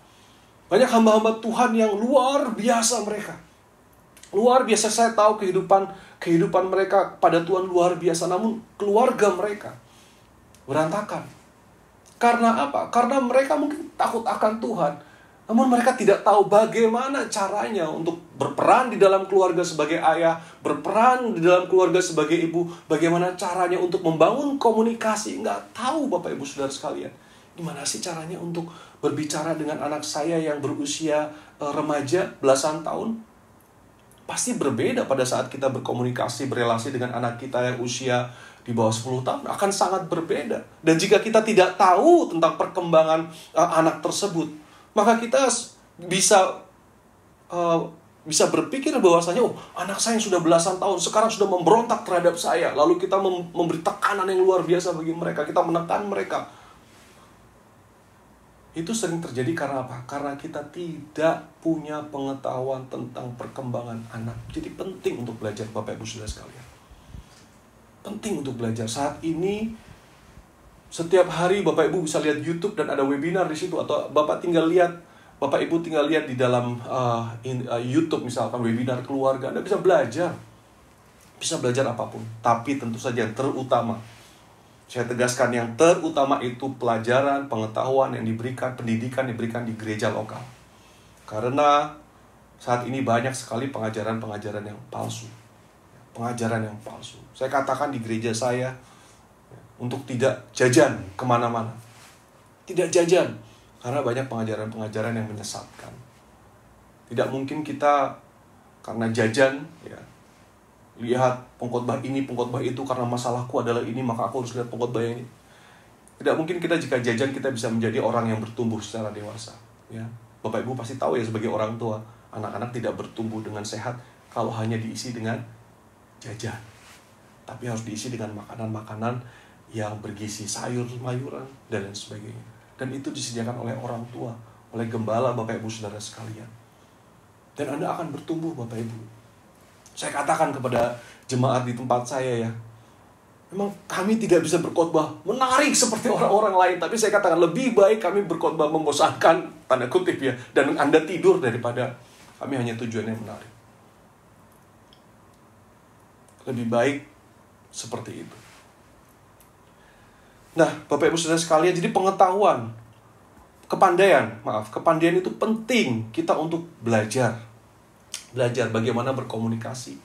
banyak hamba-hamba Tuhan yang luar biasa mereka. Luar biasa, saya tahu kehidupan mereka pada Tuhan luar biasa, namun keluarga mereka berantakan. Karena apa? Karena mereka mungkin takut akan Tuhan, namun mereka tidak tahu bagaimana caranya untuk berperan di dalam keluarga sebagai ayah, berperan di dalam keluarga sebagai ibu, bagaimana caranya untuk membangun komunikasi. Nggak tahu, Bapak Ibu Saudara sekalian. Gimana sih caranya untuk berbicara dengan anak saya yang berusia remaja, belasan tahun? Pasti berbeda pada saat kita berkomunikasi, berelasi dengan anak kita yang usia di bawah 10 tahun. Akan sangat berbeda. Dan jika kita tidak tahu tentang perkembangan anak tersebut, maka kita bisa berpikir bahwasanya, anak saya yang sudah belasan tahun sekarang sudah memberontak terhadap saya. Lalu kita memberi tekanan yang luar biasa bagi mereka. Kita menekan mereka. Itu sering terjadi karena apa? Karena kita tidak punya pengetahuan tentang perkembangan anak. Jadi penting untuk belajar, Bapak Ibu Saudara sekalian. Penting untuk belajar. Saat ini, setiap hari Bapak Ibu bisa lihat YouTube dan ada webinar di situ. Atau Bapak Ibu tinggal lihat di dalam YouTube misalkan webinar keluarga. Anda bisa belajar. Bisa belajar apapun. Tapi tentu saja yang terutama, saya tegaskan, yang terutama itu pelajaran, pengetahuan yang diberikan, pendidikan yang diberikan di gereja lokal. Karena saat ini banyak sekali pengajaran-pengajaran yang palsu. Pengajaran yang palsu. Saya katakan di gereja saya, untuk tidak jajan kemana-mana. Tidak jajan. Karena banyak pengajaran-pengajaran yang menyesatkan. Tidak mungkin kita karena jajan, lihat pengkhotbah ini, pengkhotbah itu, karena masalahku adalah ini, maka aku harus lihat pengkhotbah ini. Tidak mungkin kita jika jajan kita bisa menjadi orang yang bertumbuh secara dewasa. Ya, Bapak Ibu pasti tahu ya, sebagai orang tua, anak-anak tidak bertumbuh dengan sehat kalau hanya diisi dengan jajan. Tapi harus diisi dengan makanan-makanan yang bergizi, sayur-mayuran, dan lain sebagainya. Dan itu disediakan oleh orang tua, oleh gembala, Bapak Ibu Saudara sekalian. Dan Anda akan bertumbuh, Bapak Ibu. Saya katakan kepada jemaat di tempat saya ya, memang kami tidak bisa berkhotbah menarik seperti orang-orang lain. Tapi saya katakan lebih baik kami berkhotbah membosankan, tanda kutip ya, dan Anda tidur daripada kami hanya tujuannya menarik. Lebih baik seperti itu. Nah, Bapak Ibu Saudara sekalian, jadi pengetahuan, kepandaian itu penting kita untuk belajar. Belajar bagaimana berkomunikasi,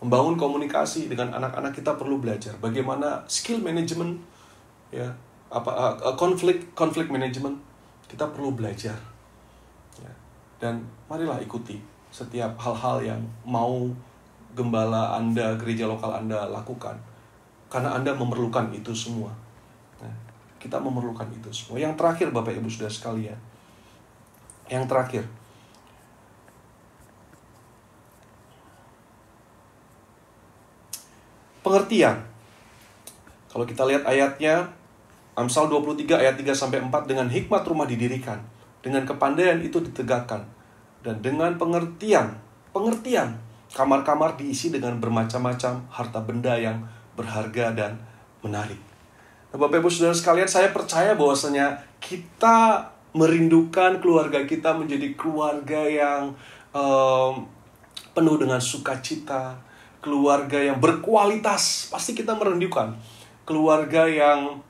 membangun komunikasi dengan anak-anak. Kita perlu belajar bagaimana skill management, ya, konflik management. Kita perlu belajar, ya. Dan marilah ikuti setiap hal-hal yang mau gembala Anda, gereja lokal Anda lakukan, karena Anda memerlukan itu semua. Nah, kita memerlukan itu semua. Yang terakhir, Bapak Ibu Saudara sekalian, yang terakhir, pengertian. Kalau kita lihat ayatnya, Amsal 23 ayat 3-4, dengan hikmat rumah didirikan, dengan kepandaian itu ditegakkan, dan dengan pengertian, kamar-kamar diisi dengan bermacam-macam harta benda yang berharga dan menarik. Nah, Bapak Ibu Saudara sekalian, saya percaya bahwasanya kita merindukan keluarga kita menjadi keluarga yang penuh dengan sukacita, keluarga yang berkualitas. Pasti kita merindukan keluarga yang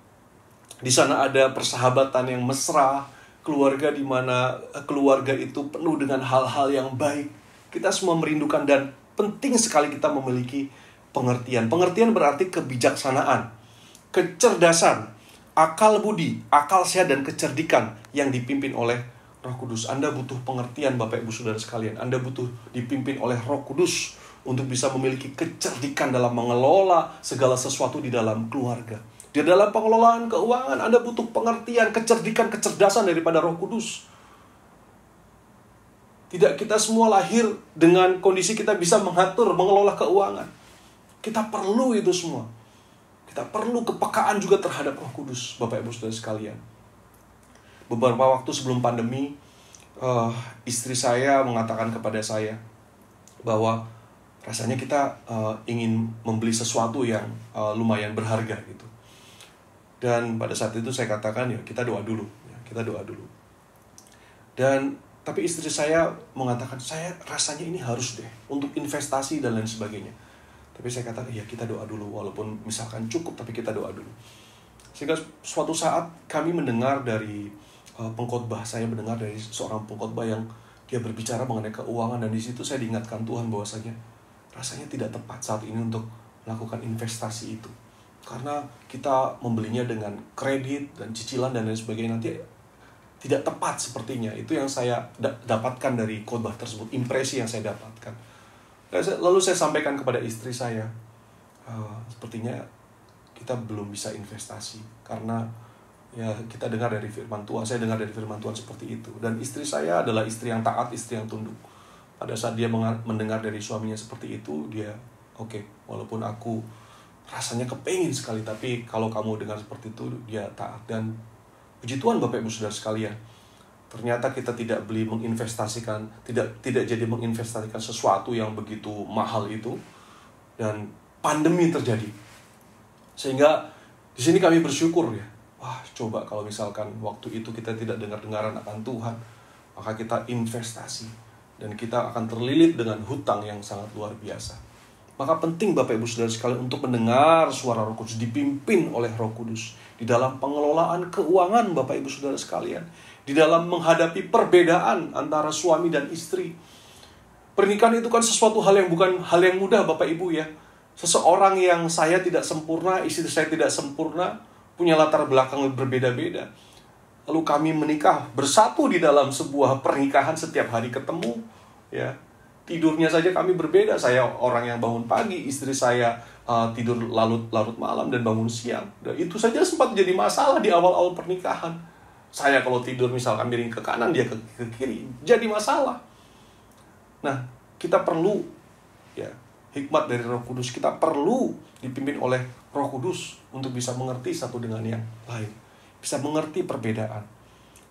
di sana ada persahabatan yang mesra, keluarga di mana keluarga itu penuh dengan hal-hal yang baik. Kita semua merindukan, dan penting sekali kita memiliki pengertian. Pengertian berarti kebijaksanaan, kecerdasan, akal budi, akal sehat, dan kecerdikan yang dipimpin oleh Roh Kudus. Anda butuh pengertian Bapak Ibu Saudara sekalian. Anda butuh dipimpin oleh Roh Kudus untuk bisa memiliki kecerdikan dalam mengelola segala sesuatu di dalam keluarga. Di dalam pengelolaan keuangan, Anda butuh pengertian, kecerdikan, kecerdasan daripada Roh Kudus. Tidak kita semua lahir dengan kondisi kita bisa mengatur, mengelola keuangan. Kita perlu itu semua. Kita perlu kepekaan juga terhadap Roh Kudus, Bapak Ibu Saudara sekalian. Beberapa waktu sebelum pandemi, istri saya mengatakan kepada saya bahwa rasanya kita ingin membeli sesuatu yang lumayan berharga gitu. Dan pada saat itu saya katakan ya kita doa dulu, tapi istri saya mengatakan saya rasanya ini harus deh untuk investasi dan lain sebagainya. Tapi saya katakan ya kita doa dulu, walaupun misalkan cukup tapi kita doa dulu. Sehingga suatu saat kami mendengar dari pengkhotbah, saya mendengar dari seorang pengkhotbah yang dia berbicara mengenai keuangan, dan di situ saya diingatkan Tuhan bahwasanya rasanya tidak tepat saat ini untuk melakukan investasi itu. Karena kita membelinya dengan kredit dan cicilan dan lain sebagainya, nanti tidak tepat sepertinya. Itu yang saya dapatkan dari khotbah tersebut, impresi yang saya dapatkan. Lalu saya sampaikan kepada istri saya, sepertinya kita belum bisa investasi karena ya kita dengar dari firman Tuhan, saya dengar dari firman Tuhan seperti itu. Dan istri saya adalah istri yang taat, istri yang tunduk. Pada saat dia mendengar dari suaminya seperti itu, dia oke, walaupun aku rasanya kepengin sekali, tapi kalau kamu dengar seperti itu, dia taat. Dan puji Tuhan Bapak Ibu Saudara sekalian, ternyata kita tidak menginvestasikan, tidak jadi menginvestasikan sesuatu yang begitu mahal itu, dan pandemi terjadi. Sehingga di sini kami bersyukur ya. Wah, coba kalau misalkan waktu itu kita tidak dengar-dengaran akan Tuhan, maka kita investasi dan kita akan terlilit dengan hutang yang sangat luar biasa. Maka penting Bapak Ibu Saudara sekalian untuk mendengar suara Roh Kudus, dipimpin oleh Roh Kudus di dalam pengelolaan keuangan Bapak Ibu Saudara sekalian, di dalam menghadapi perbedaan antara suami dan istri. Pernikahan itu kan sesuatu hal yang bukan hal yang mudah Bapak Ibu ya. Seseorang yang saya tidak sempurna, istri saya tidak sempurna, punya latar belakang berbeda-beda. Lalu kami menikah, bersatu di dalam sebuah pernikahan, setiap hari ketemu ya. Tidurnya saja kami berbeda. Saya orang yang bangun pagi, istri saya tidur larut malam dan bangun siang. Dan itu saja sempat jadi masalah di awal-awal pernikahan. Saya kalau tidur misalkan miring ke kanan, dia ke kiri, jadi masalah. Nah, kita perlu ya hikmat dari Roh Kudus. Kita perlu dipimpin oleh Roh Kudus untuk bisa mengerti satu dengan yang lain, bisa mengerti perbedaan,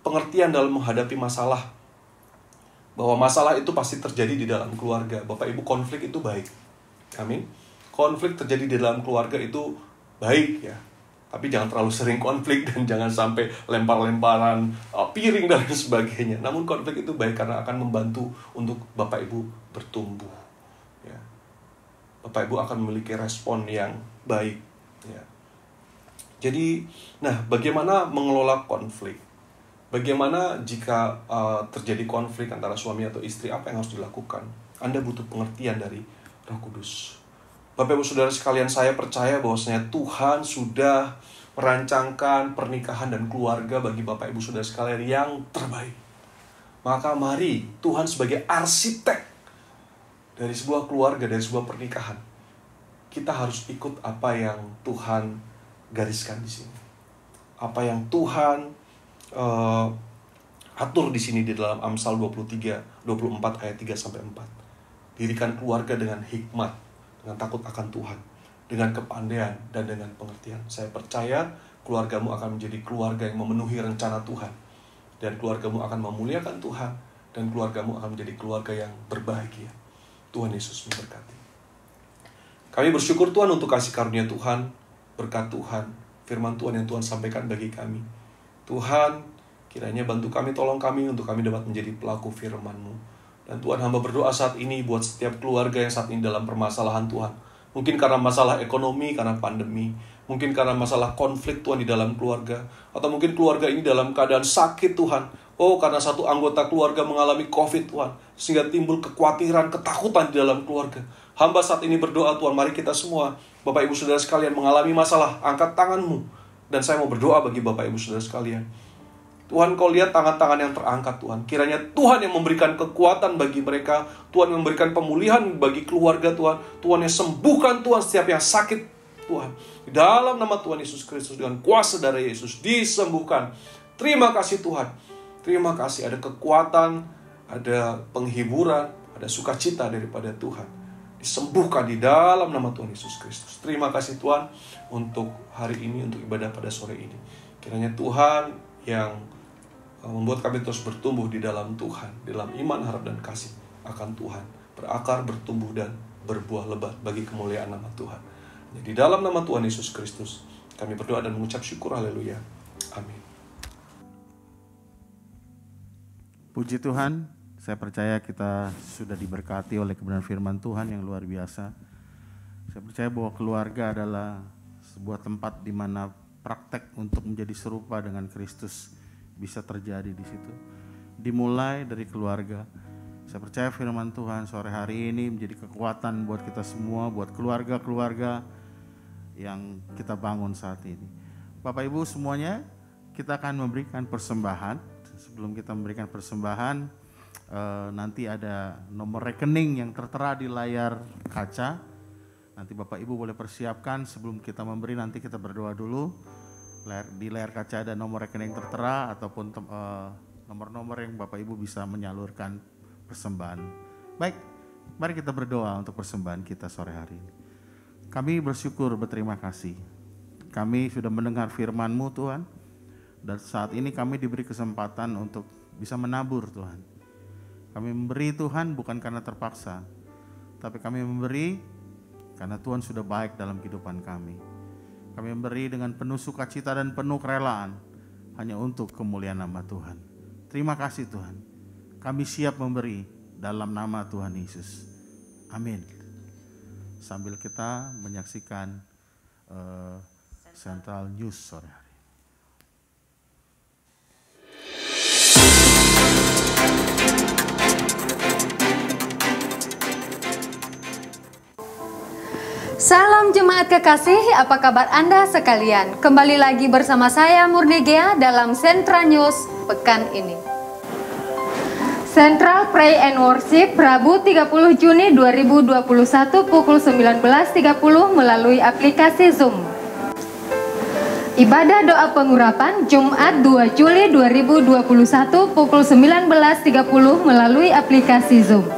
pengertian dalam menghadapi masalah. Bahwa masalah itu pasti terjadi di dalam keluarga. Bapak Ibu, konflik itu baik. Amin. Konflik terjadi di dalam keluarga itu baik ya. Tapi jangan terlalu sering konflik dan jangan sampai lempar-lemparan piring dan sebagainya. Namun konflik itu baik karena akan membantu untuk Bapak Ibu bertumbuh. Ya. Bapak Ibu akan memiliki respon yang baik. Ya. Jadi, nah bagaimana mengelola konflik? Bagaimana jika terjadi konflik antara suami atau istri, apa yang harus dilakukan? Anda butuh pengertian dari Roh Kudus. Bapak Ibu Saudara sekalian, saya percaya bahwasanya Tuhan sudah merancangkan pernikahan dan keluarga bagi Bapak Ibu Saudara sekalian yang terbaik. Maka mari Tuhan sebagai arsitek dari sebuah keluarga, dari sebuah pernikahan, kita harus ikut apa yang Tuhan gariskan di sini. Apa yang Tuhan atur di sini di dalam Amsal 24 ayat 3-4. Dirikan keluarga dengan hikmat, dengan takut akan Tuhan, dengan kepandaian dan dengan pengertian. Saya percaya keluargamu akan menjadi keluarga yang memenuhi rencana Tuhan, dan keluargamu akan memuliakan Tuhan, dan keluargamu akan menjadi keluarga yang berbahagia. Tuhan Yesus memberkati. Kami bersyukur Tuhan untuk kasih karunia Tuhan, berkat Tuhan, firman Tuhan yang Tuhan sampaikan bagi kami. Tuhan, kiranya bantu kami, tolong kami untuk kami dapat menjadi pelaku firman-Mu. Dan Tuhan, hamba berdoa saat ini buat setiap keluarga yang saat ini dalam permasalahan Tuhan. Mungkin karena masalah ekonomi, karena pandemi. Mungkin karena masalah konflik Tuhan di dalam keluarga. Atau mungkin keluarga ini dalam keadaan sakit Tuhan. Oh, karena satu anggota keluarga mengalami COVID Tuhan. Sehingga timbul kekhawatiran, ketakutan di dalam keluarga. Hamba saat ini berdoa Tuhan, mari kita semua, Bapak Ibu Saudara sekalian mengalami masalah, angkat tangan-Mu. Dan saya mau berdoa bagi Bapak Ibu Saudara sekalian. Tuhan, Kau lihat tangan-tangan yang terangkat, Tuhan. Kiranya Tuhan yang memberikan kekuatan bagi mereka. Tuhan yang memberikan pemulihan bagi keluarga, Tuhan. Tuhan yang sembuhkan, Tuhan, setiap yang sakit, Tuhan. Di dalam nama Tuhan Yesus Kristus, dengan kuasa darah Yesus, disembuhkan. Terima kasih, Tuhan. Terima kasih, ada kekuatan, ada penghiburan, ada sukacita daripada Tuhan. Disembuhkan di dalam nama Tuhan Yesus Kristus. Terima kasih, Tuhan, untuk hari ini, untuk ibadah pada sore ini. Kiranya Tuhan yang membuat kami terus bertumbuh di dalam Tuhan, di dalam iman, harap, dan kasih akan Tuhan, berakar, bertumbuh, dan berbuah lebat bagi kemuliaan nama Tuhan. Jadi dalam nama Tuhan Yesus Kristus kami berdoa dan mengucap syukur, haleluya, amin. Puji Tuhan, saya percaya kita sudah diberkati oleh kebenaran firman Tuhan yang luar biasa. Saya percaya bahwa keluarga adalah sebuah tempat di mana praktek untuk menjadi serupa dengan Kristus bisa terjadi di situ. Dimulai dari keluarga. Saya percaya firman Tuhan sore hari ini menjadi kekuatan buat kita semua, buat keluarga-keluarga yang kita bangun saat ini. Bapak Ibu semuanya, kita akan memberikan persembahan. Sebelum kita memberikan persembahan, nanti ada nomor rekening yang tertera di layar kaca. Nanti Bapak Ibu boleh persiapkan sebelum kita memberi, nanti kita berdoa dulu. Di layar kaca ada nomor rekening tertera ataupun nomor-nomor yang Bapak Ibu bisa menyalurkan persembahan. Baik, mari kita berdoa untuk persembahan kita sore hari ini. Kami bersyukur, berterima kasih. Kami sudah mendengar firman-Mu, Tuhan. Dan saat ini kami diberi kesempatan untuk bisa menabur, Tuhan. Kami memberi, Tuhan, bukan karena terpaksa, tapi kami memberi karena Tuhan sudah baik dalam kehidupan kami. Kami memberi dengan penuh sukacita dan penuh kerelaan hanya untuk kemuliaan nama Tuhan. Terima kasih, Tuhan. Kami siap memberi dalam nama Tuhan Yesus. Amin. Sambil kita menyaksikan Central News sore hari. Salam jemaat kekasih, apa kabar Anda sekalian? Kembali lagi bersama saya Murni Gea dalam Central News pekan ini. Central Pray and Worship Rabu 30 Juni 2021 pukul 19.30 melalui aplikasi Zoom. Ibadah doa pengurapan Jumat 2 Juli 2021 pukul 19.30 melalui aplikasi Zoom.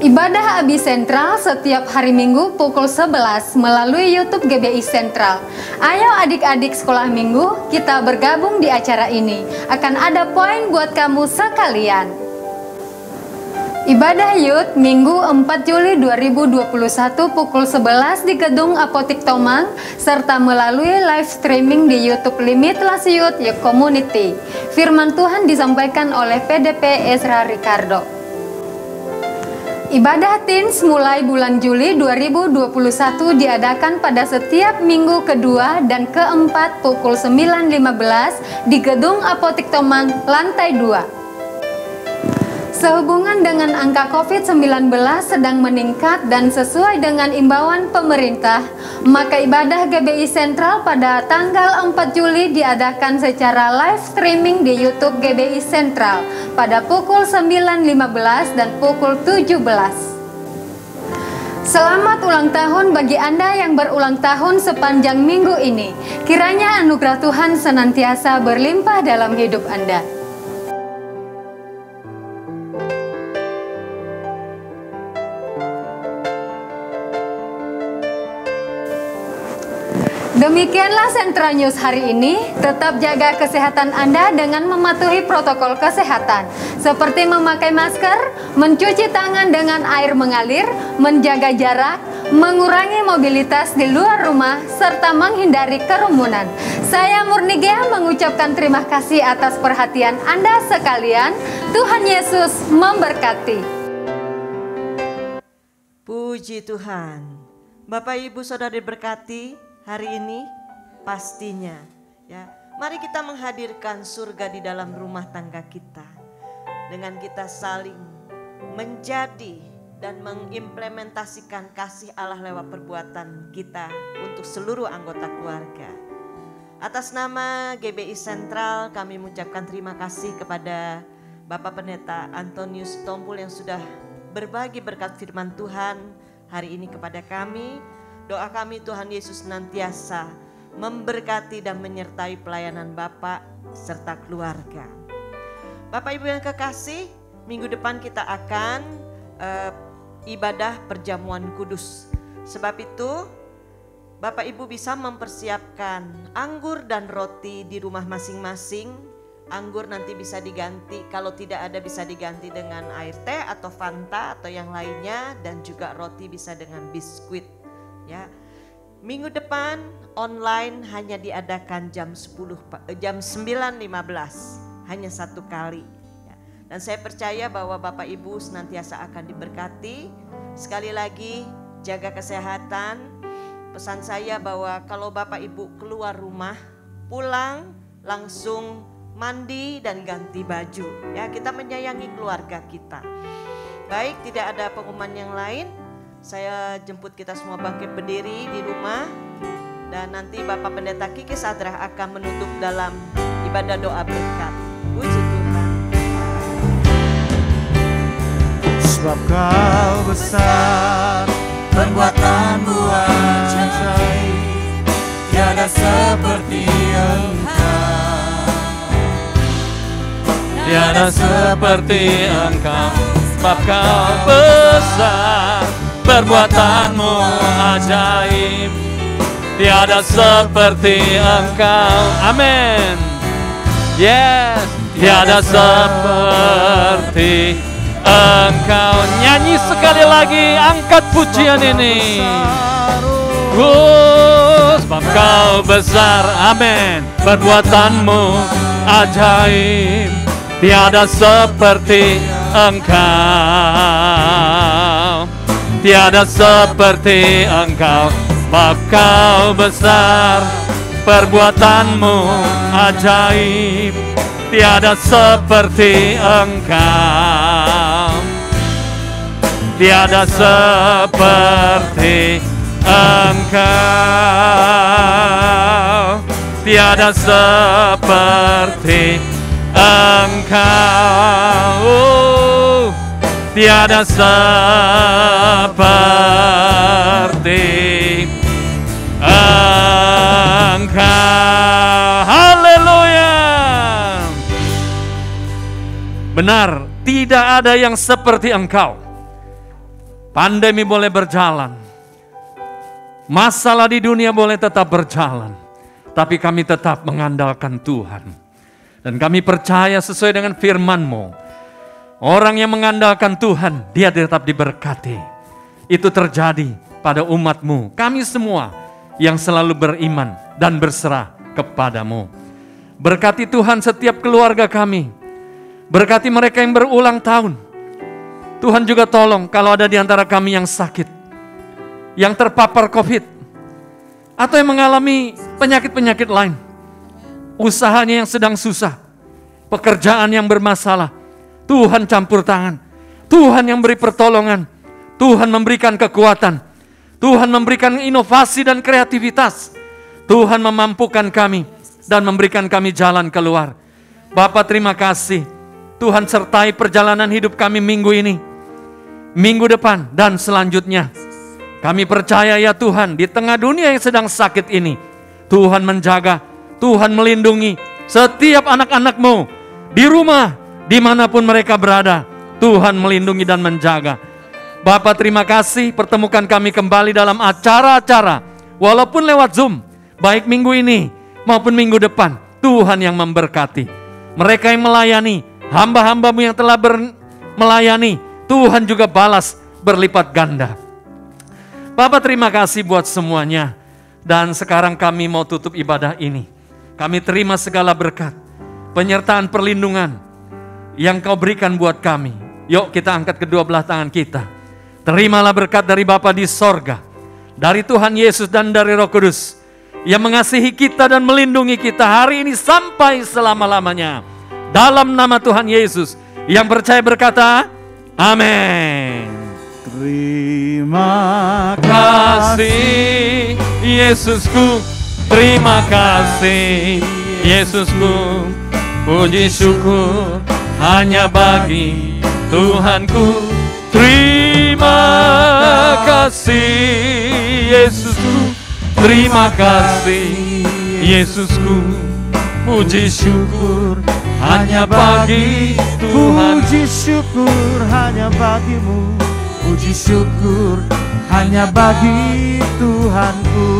Ibadah Abi Sentral setiap hari Minggu pukul 11 melalui YouTube GBI Sentral. Ayo adik-adik sekolah minggu, kita bergabung di acara ini. Akan ada poin buat kamu sekalian. Ibadah Youth Minggu 4 Juli 2021 pukul 11 di Gedung Apotik Tomang, serta melalui live streaming di YouTube Limitless Youth Community. Firman Tuhan disampaikan oleh PDP Ezra Ricardo. Ibadah Teens mulai bulan Juli 2021 diadakan pada setiap minggu kedua dan keempat pukul 9.15 di Gedung Apotik Tomang, lantai 2. Sehubungan dengan angka COVID-19 sedang meningkat dan sesuai dengan imbauan pemerintah, maka ibadah GBI Sentral pada tanggal 4 Juli diadakan secara live streaming di YouTube GBI Sentral pada pukul 9.15 dan pukul 17. Selamat ulang tahun bagi Anda yang berulang tahun sepanjang minggu ini. Kiranya anugerah Tuhan senantiasa berlimpah dalam hidup Anda. Demikianlah Central News hari ini. Tetap jaga kesehatan Anda dengan mematuhi protokol kesehatan, seperti memakai masker, mencuci tangan dengan air mengalir, menjaga jarak, mengurangi mobilitas di luar rumah, serta menghindari kerumunan. Saya Murni Gea mengucapkan terima kasih atas perhatian Anda sekalian. Tuhan Yesus memberkati. Puji Tuhan. Bapak Ibu Saudara diberkati. Hari ini pastinya ya, mari kita menghadirkan surga di dalam rumah tangga kita dengan kita saling menjadi dan mengimplementasikan kasih Allah lewat perbuatan kita untuk seluruh anggota keluarga. Atas nama GBI Sentral kami mengucapkan terima kasih kepada Bapak Pendeta Antonius Tompul yang sudah berbagi berkat firman Tuhan hari ini kepada kami. Doa kami Tuhan Yesus senantiasa memberkati dan menyertai pelayanan Bapak serta keluarga. Bapak Ibu yang kekasih, minggu depan kita akan ibadah perjamuan kudus. Sebab itu Bapak Ibu bisa mempersiapkan anggur dan roti di rumah masing-masing. Anggur nanti bisa diganti, kalau tidak ada bisa diganti dengan air teh atau Fanta atau yang lainnya, dan juga roti bisa dengan biskuit. Ya, minggu depan online hanya diadakan jam 9.15, hanya satu kali. Ya, dan saya percaya bahwa Bapak Ibu senantiasa akan diberkati. Sekali lagi jaga kesehatan. Pesan saya bahwa kalau Bapak Ibu keluar rumah, pulang langsung mandi dan ganti baju. Ya, kita menyayangi keluarga kita. Baik, tidak ada pengumuman yang lain. Saya jemput kita semua bangkit berdiri di rumah. Dan nanti Bapak Pendeta Kiki Sadrah akan menutup dalam ibadah doa berkat. Puji Tuhan. Sebab Kau besar, perbuatanmu ajaib, tiada seperti Engkau. Tiada seperti Engkau, sebab Kau besar, perbuatanmu ajaib, tiada seperti Engkau. Amin. Yes, tiada seperti Engkau. Nyanyi sekali lagi, angkat pujian ini. Sebab Kau besar, amin, perbuatanmu ajaib, tiada seperti Engkau. Tiada seperti Engkau, sebab Kau besar, perbuatanmu ajaib, tiada seperti Engkau. Tiada seperti Engkau, tiada seperti Engkau, tiada seperti Engkau. Haleluya. Benar, tidak ada yang seperti Engkau. Pandemi boleh berjalan, masalah di dunia boleh tetap berjalan, tapi kami tetap mengandalkan Tuhan. Dan kami percaya sesuai dengan firman-Mu, orang yang mengandalkan Tuhan, dia tetap diberkati. Itu terjadi pada umat-Mu, kami semua yang selalu beriman dan berserah kepada-Mu. Berkati Tuhan setiap keluarga kami, berkati mereka yang berulang tahun. Tuhan juga tolong kalau ada di antara kami yang sakit, yang terpapar COVID, atau yang mengalami penyakit-penyakit lain, usahanya yang sedang susah, pekerjaan yang bermasalah. Tuhan campur tangan, Tuhan yang beri pertolongan, Tuhan memberikan kekuatan, Tuhan memberikan inovasi dan kreativitas, Tuhan memampukan kami dan memberikan kami jalan keluar. Bapa, terima kasih, Tuhan sertai perjalanan hidup kami minggu ini, minggu depan dan selanjutnya. Kami percaya ya Tuhan, di tengah dunia yang sedang sakit ini, Tuhan menjaga, Tuhan melindungi setiap anak-anak-Mu di rumah, dimanapun mereka berada. Tuhan melindungi dan menjaga. Bapa, terima kasih, pertemukan kami kembali dalam acara-acara, walaupun lewat Zoom, baik minggu ini maupun minggu depan. Tuhan yang memberkati mereka yang melayani, hamba-hamba-Mu yang telah melayani, Tuhan juga balas berlipat ganda. Bapak, terima kasih buat semuanya. Dan sekarang kami mau tutup ibadah ini. Kami terima segala berkat, penyertaan perlindungan yang Kau berikan buat kami. Yuk kita angkat kedua belah tangan kita. Terimalah berkat dari Bapa di sorga, dari Tuhan Yesus dan dari Roh Kudus, yang mengasihi kita dan melindungi kita hari ini sampai selama-lamanya. Dalam nama Tuhan Yesus, yang percaya berkata, amin. Terima Kasih Yesusku terima kasih Yesusku. Puji syukur hanya bagi Tuhanku. Terima kasih Yesusku, terima kasih Yesusku. Puji syukur hanya bagi Tuhan. Puji syukur hanya bagimu. Puji syukur hanya bagi Tuhanku.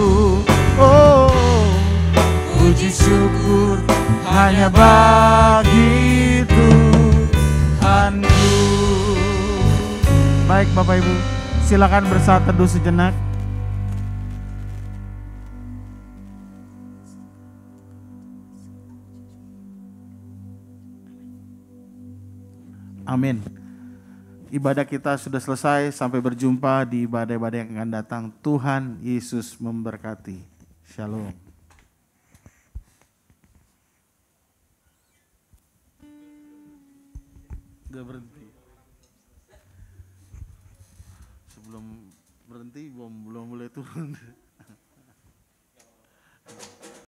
Oh, puji syukur hanya bagi Tuhanku. Baik Bapak Ibu, silakan bersaat teduh sejenak. Amin. Ibadah kita sudah selesai, sampai berjumpa di ibadah-ibadah yang akan datang. Tuhan Yesus memberkati. Shalom. Gak berhenti. Sebelum berhenti belum mulai turun.